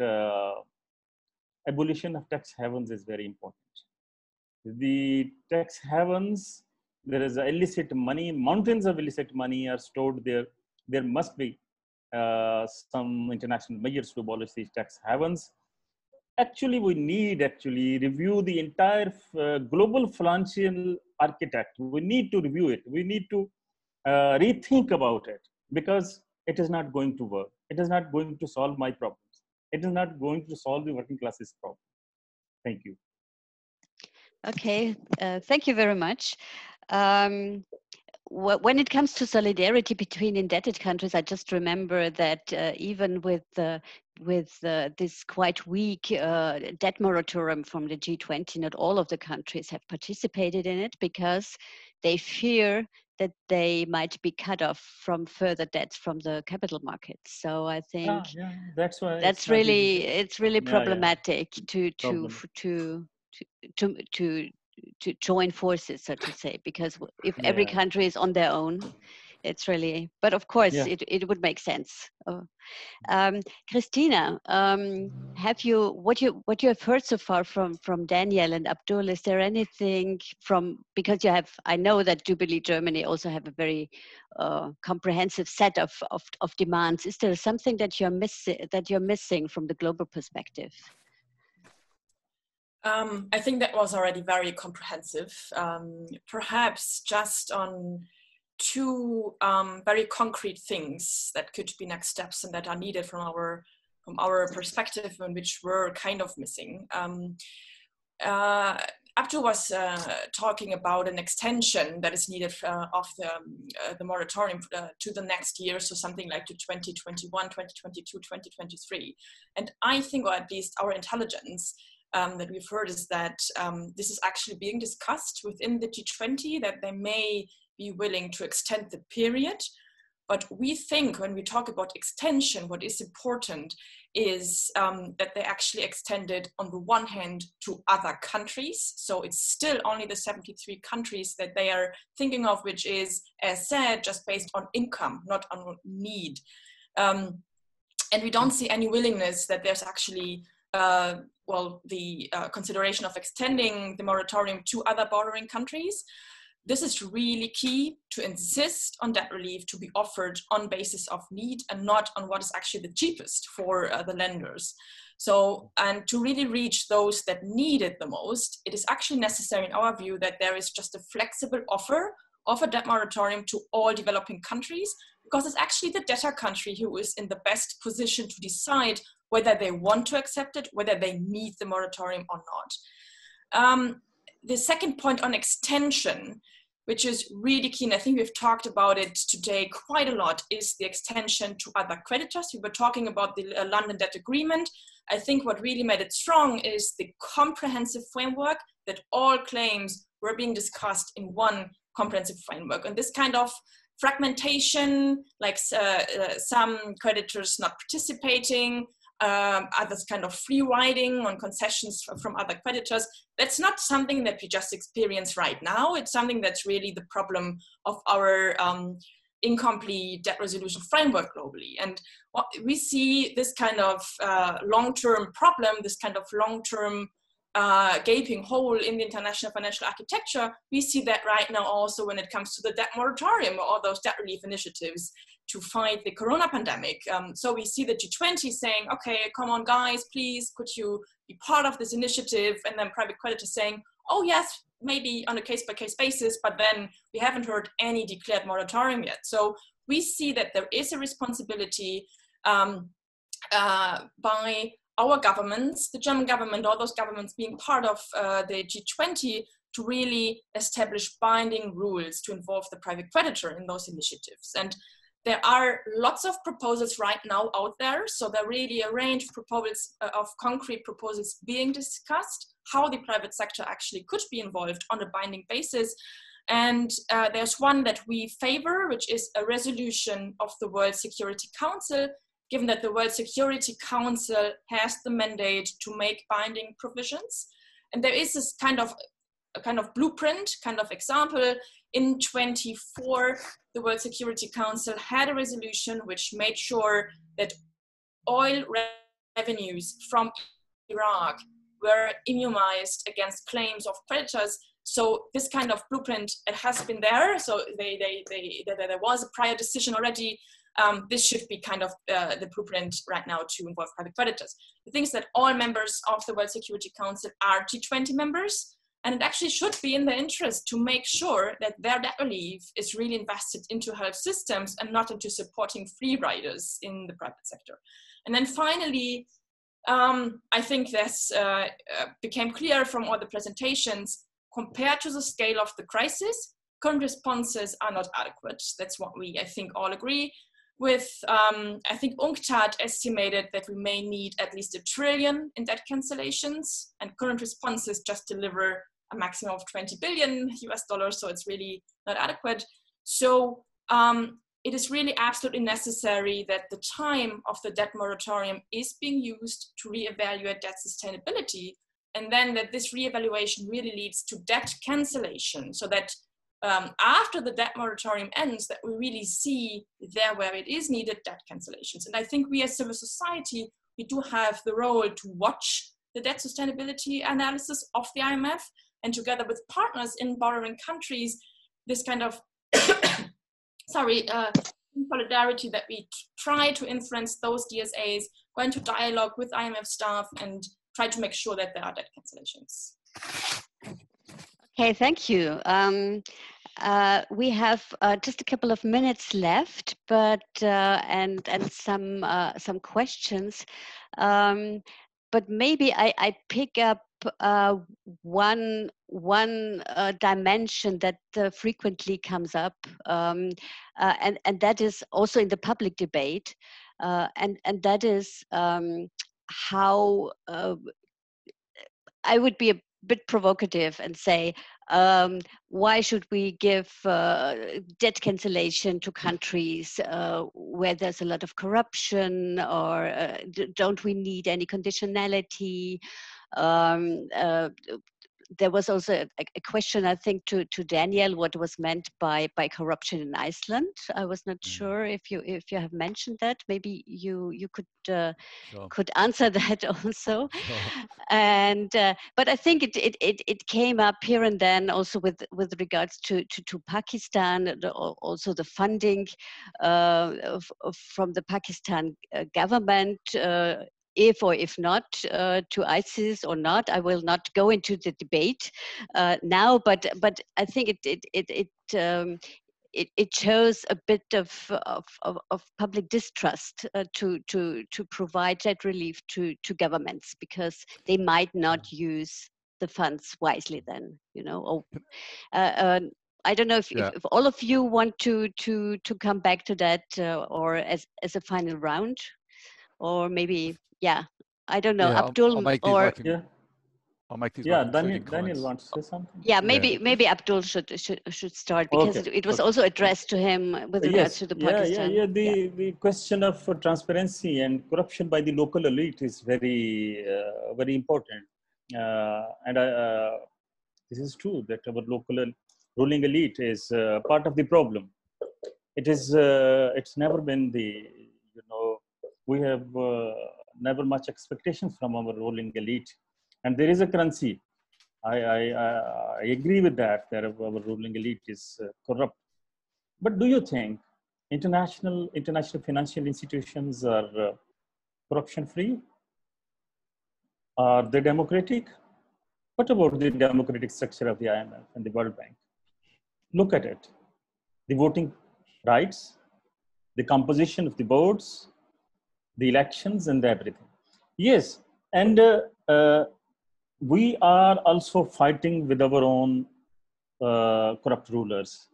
abolition of tax havens is very important. The tax havens, there is illicit money, mountains of illicit money are stored there. There must be some international measures to abolish these tax havens. Actually, we need review the entire global financial architect. We need to review it. We need to rethink about it, because it is not going to work. It is not going to solve my problems. It is not going to solve the working classes problem. Thank you. Okay, thank you very much. When it comes to solidarity between indebted countries, I just remember that even with this quite weak debt moratorium from the G20, not all of the countries have participated in it because they fear that they might be cut off from further debts from the capital markets. So I think that's why it's really problematic to join forces, so to say, because if every country is on their own, it's really, but of course it would make sense. Kristina, what you have heard so far from Daniel and Abdul, is there anything because I know that Jubilee Germany also have a very comprehensive set of demands. Is there something that you're missing from the global perspective? I think that was already very comprehensive. Perhaps just on two very concrete things that could be next steps and that are needed from our perspective, and which were kind of missing. Abdul was talking about an extension that is needed of the moratorium to the next year, so something like to 2021, 2022, 2023. And I think, or at least our intelligence that we've heard, is that this is actually being discussed within the G20, that they may be willing to extend the period. But we think when we talk about extension, what is important is that they actually extended on the one hand to other countries. So it's still only the 73 countries that they are thinking of, which is, as said, just based on income, not on need. And we don't see any willingness that there's actually the consideration of extending the moratorium to other bordering countries. This is really key, to insist on debt relief to be offered on basis of need and not on what is actually the cheapest for the lenders. So, and to really reach those that need it the most, it is actually necessary in our view that there is just a flexible offer of a debt moratorium to all developing countries, because it's actually the debtor country who is in the best position to decide whether they want to accept it, whether they need the moratorium or not. The second point on extension, which is really key, and I think we've talked about it today quite a lot, is the extension to other creditors. We were talking about the London Debt Agreement. I think what really made it strong is the comprehensive framework, that all claims were being discussed in one comprehensive framework. And this kind of fragmentation, like some creditors not participating, others kind of free riding on concessions from other creditors. That's not something that we just experience right now. It's something that's really the problem of our incomplete debt resolution framework globally. And we see this kind of long-term problem, this kind of long-term gaping hole in the international financial architecture. We see that right now also when it comes to the debt moratorium or all those debt relief initiatives to fight the corona pandemic. So we see the G20 saying, okay, come on guys, please, could you be part of this initiative? And then private creditors saying, oh yes, maybe on a case-by-case basis, but then we haven't heard any declared moratorium yet. So we see that there is a responsibility by our governments, the German government, all those governments being part of the G20, to really establish binding rules to involve the private creditor in those initiatives. And There are lots of proposals right now out there. So there are really a range of proposals, of concrete proposals being discussed, how the private sector actually could be involved on a binding basis. And there's one that we favor, which is a resolution of the World Security Council, given that the World Security Council has the mandate to make binding provisions. And there is this kind of blueprint, kind of example. In 2024, the World Security Council had a resolution which made sure that oil revenues from Iraq were immunized against claims of creditors. So this kind of blueprint, it has been there. So there was a prior decision already. This should be kind of the blueprint right now to involve private creditors. The thing is that all members of the World Security Council are G20 members, and it actually should be in their interest to make sure that their debt relief is really invested into health systems and not into supporting free riders in the private sector. And then finally, I think this became clear from all the presentations, compared to the scale of the crisis, current responses are not adequate. That's what we, I think, all agree with. I think UNCTAD estimated that we may need at least $1 trillion in debt cancellations, and current responses just deliver a maximum of $20 billion US dollars, so it's really not adequate. So it is really absolutely necessary that the time of the debt moratorium is being used to reevaluate debt sustainability, and then that this reevaluation really leads to debt cancellation, so that after the debt moratorium ends, that we really see there where it is needed debt cancellations. And I think we as civil society, we do have the role to watch the debt sustainability analysis of the IMF, and together with partners in borrowing countries, this kind of solidarity that we try to influence those DSAs, go into dialogue with IMF staff, and try to make sure that there are debt cancellations. Okay, thank you. We have just a couple of minutes left, but and some questions. But maybe I pick up one dimension that frequently comes up, and that is also in the public debate, and that is how I would be a bit provocative and say, why should we give debt cancellation to countries where there's a lot of corruption, or don't we need any conditionality? There was also a question, I think, to Daniel, what was meant by corruption in Iceland. I was not sure if you have mentioned that. Maybe you could could answer that also. Sure. And but I think it came up here and then also with regards to Pakistan, also the funding from the Pakistan government. If or if not to ISIS or not, I will not go into the debate now. But I think it shows a bit of public distrust to provide debt relief to governments, because they might not use the funds wisely. Then, you know. Or, I don't know if all of you want to come back to that, or as a final round, or maybe. Yeah, I don't know, Abdul, I'll make these or I'll make these. Daniel wants to say something. Yeah, maybe Abdul should start, because it was also addressed to him with regards to the Pakistan. The question of transparency and corruption by the local elite is very very important, and this is true that our local ruling elite is part of the problem. It is it's never been the we have. Never much expectations from our ruling elite, and there is a currency. I agree with that. That our ruling elite is corrupt. But do you think international financial institutions are corruption free? Are they democratic? What about the democratic structure of the IMF and the World Bank? Look at it: the voting rights, the composition of the boards, the elections, and everything. Yes, and we are also fighting with our own corrupt rulers.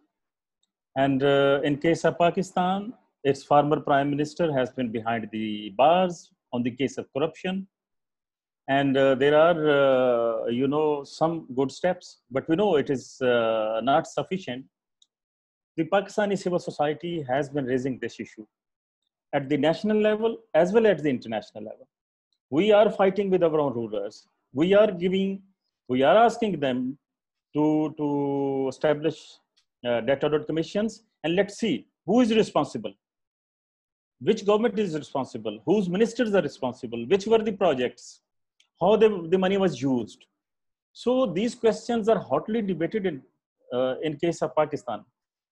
And in case of Pakistan, its former prime minister has been behind the bars on the case of corruption. And there are, some good steps, but we know it is not sufficient. The Pakistani civil society has been raising this issue at the national level as well as the international level. We are fighting with our own rulers. We are asking them to establish debt audit commissions, and let's see who is responsible, which government is responsible, whose ministers are responsible, which were the projects, how the money was used. So these questions are hotly debated in case of Pakistan.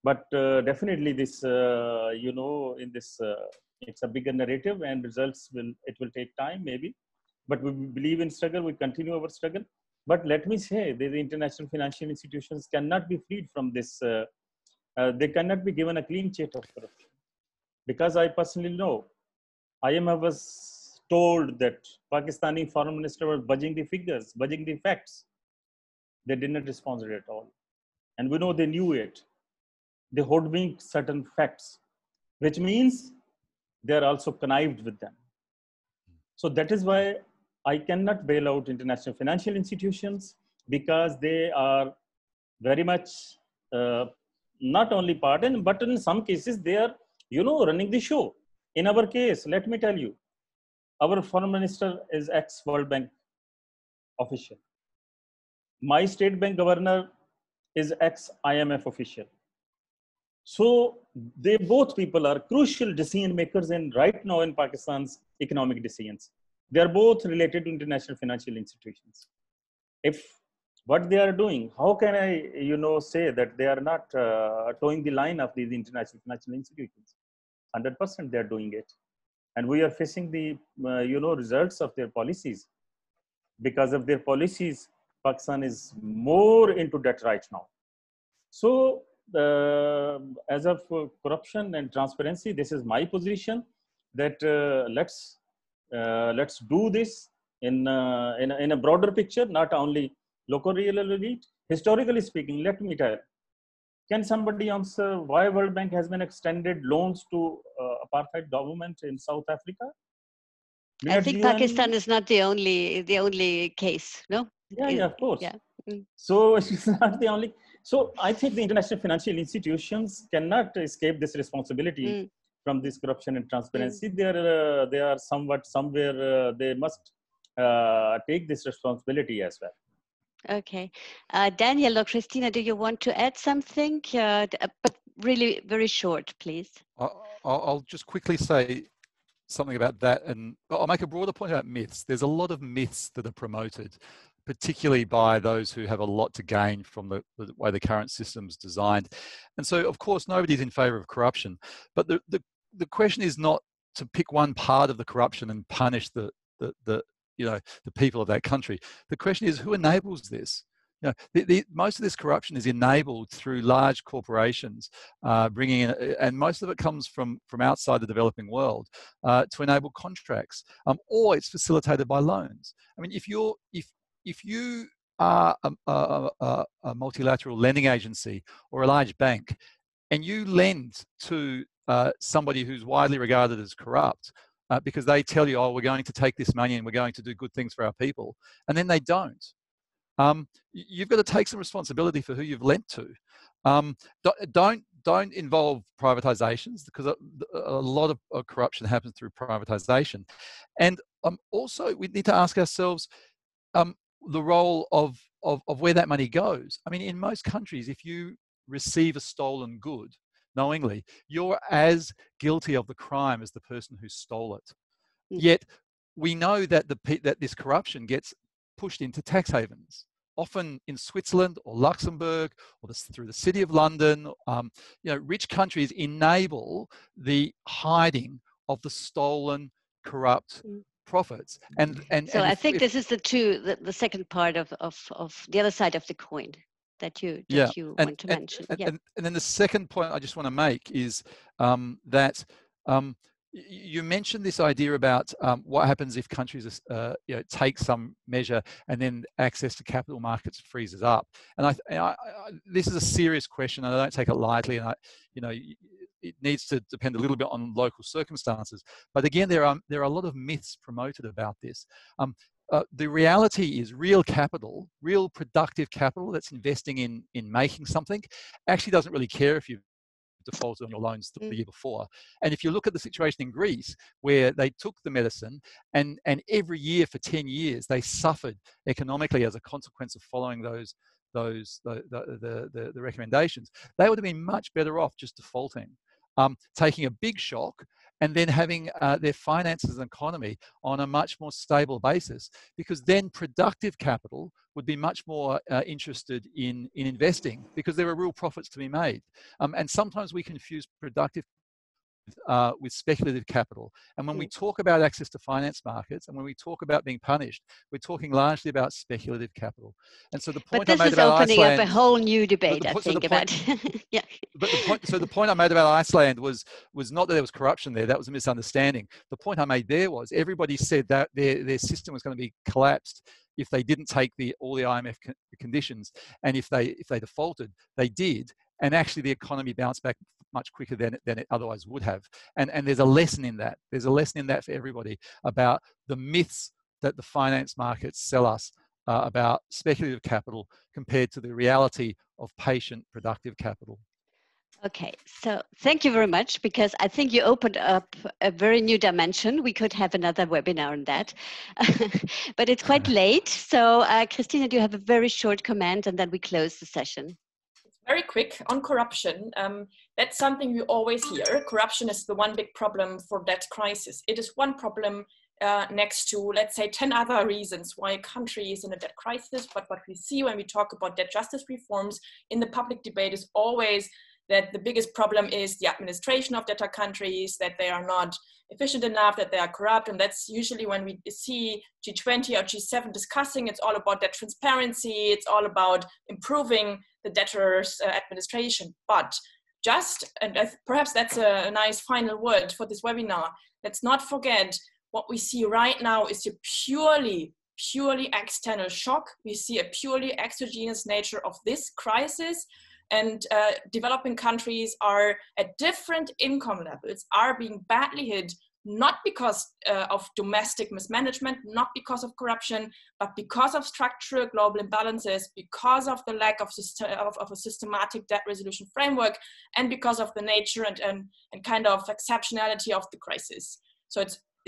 But definitely this, in this, it's a bigger narrative, and results it will take time maybe. But we believe in struggle, we continue our struggle. But let me say, the international financial institutions cannot be freed from this. They cannot be given a clean sheet of corruption. Because I personally know, IMF was told that Pakistani foreign minister was budging the figures, budging the facts. They did not respond to it at all. And we know they knew it. They hoodwinked certain facts, which means they are also connived with them. So that is why I cannot bail out international financial institutions, because they are very much not only part in, but in some cases they are, running the show. In our case, let me tell you, our foreign minister is ex-World Bank official. My state bank governor is ex-IMF official. So they both people are crucial decision makers right now in Pakistan's economic decisions. They are both related to international financial institutions. If what they are doing, how can I, say that they are not towing the line of these international financial institutions? 100% they are doing it. And we are facing the, results of their policies. Because of their policies, Pakistan is more into debt right now. So as of corruption and transparency, this is my position, that let's do this in a broader picture, not only local real elite. Historically speaking, let me tell, can somebody answer why World Bank has been extended loans to apartheid government in South Africa? I think Pakistan is not the only case, no? Yeah, of course. Yeah. So it's not the only. So I think the international financial institutions cannot escape this responsibility from this corruption and transparency. They are somewhere they must take this responsibility as well. Okay. Daniel or Kristina, do you want to add something? But really very short, please. I'll just quickly say something about that, and I'll make a broader point about myths. There's a lot of myths that are promoted, particularly by those who have a lot to gain from the way the current system's designed. And so, of course, nobody's in favour of corruption. But the question is not to pick one part of the corruption and punish the people of that country. The question is, who enables this? Most of this corruption is enabled through large corporations bringing in, and most of it comes from outside the developing world to enable contracts, or it's facilitated by loans. I mean, if you are a multilateral lending agency or a large bank, and you lend to somebody who's widely regarded as corrupt, because they tell you, oh, we're going to take this money and we're going to do good things for our people, and then they don't. You've got to take some responsibility for who you've lent to. Don't involve privatizations, because a lot of corruption happens through privatization. And also, we need to ask ourselves the role of where that money goes. I mean, in most countries, if you receive a stolen good knowingly, you're as guilty of the crime as the person who stole it. Yet we know that that this corruption gets pushed into tax havens, often in Switzerland or Luxembourg or through the City of London. Rich countries enable the hiding of the stolen, corrupt profits. So I think this is the second part of the other side of the coin that you want to mention. And then the second point I just want to make is that you mentioned this idea about what happens if countries take some measure and then access to capital markets freezes up. And I this is a serious question, and I don't take it lightly. And it needs to depend a little bit on local circumstances. But again, there are a lot of myths promoted about this. The reality is real capital, real productive capital that's investing in making something, actually doesn't really care if you've defaulted on your loans the year before. And if you look at the situation in Greece, where they took the medicine and every year for 10 years, they suffered economically as a consequence of following the recommendations, they would have been much better off just defaulting, taking a big shock, and then having their finances and economy on a much more stable basis, because then productive capital would be much more interested in investing, because there are real profits to be made. And sometimes we confuse productive with speculative capital. And when we talk about access to finance markets, and when we talk about being punished, we're talking largely about speculative capital. And so the point I made about Iceland... But this is opening up a whole new debate, I think, about... yeah. But the point I made about Iceland was not that there was corruption there. That was a misunderstanding. The point I made there was everybody said that their system was going to be collapsed if they didn't take all the IMF conditions, and if they defaulted, they did. And actually the economy bounced back much quicker than it otherwise would have. And there's a lesson in that. There's a lesson in that for everybody about the myths that the finance markets sell us about speculative capital compared to the reality of patient, productive capital. Okay, so thank you very much, because I think you opened up a very new dimension. We could have another webinar on that, but it's quite late. So Kristina, do you have a very short comment, and then we close the session? Very quick on corruption. That's something we always hear. Corruption is the one big problem for debt crisis. It is one problem next to, let's say, 10 other reasons why a country is in a debt crisis. But what we see when we talk about debt justice reforms in the public debate is always that the biggest problem is the administration of debtor countries, that they are not efficient enough, that they are corrupt. And that's usually when we see G20 or G7 discussing, it's all about debt transparency, it's all about improving the debtors' administration. But and perhaps that's a nice final word for this webinar, let's not forget what we see right now is a purely external shock. We see a purely exogenous nature of this crisis. And developing countries are at different income levels, are being badly hit, not because of domestic mismanagement, not because of corruption, but because of structural global imbalances, because of the lack of a systematic debt resolution framework, and because of the nature and kind of exceptionality of the crisis. So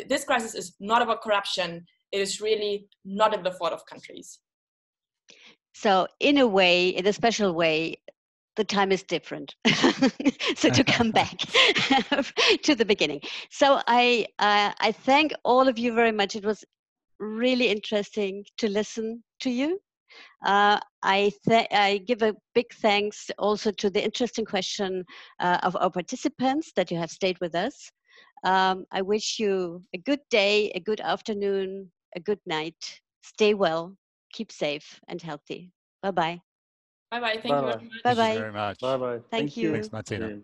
this crisis is not about corruption. It is really not in the fault of countries. So in a way, in a special way, the time is different. So to come back to the beginning. So I thank all of you very much. It was really interesting to listen to you. I give a big thanks also to the interesting question of our participants that you have stayed with us. I wish you a good day, a good afternoon, a good night. Stay well, keep safe and healthy. Bye-bye. Bye-bye. Thank you very much. Bye-bye. Thank you very much. Bye-bye. Thank you. Thanks, Martina.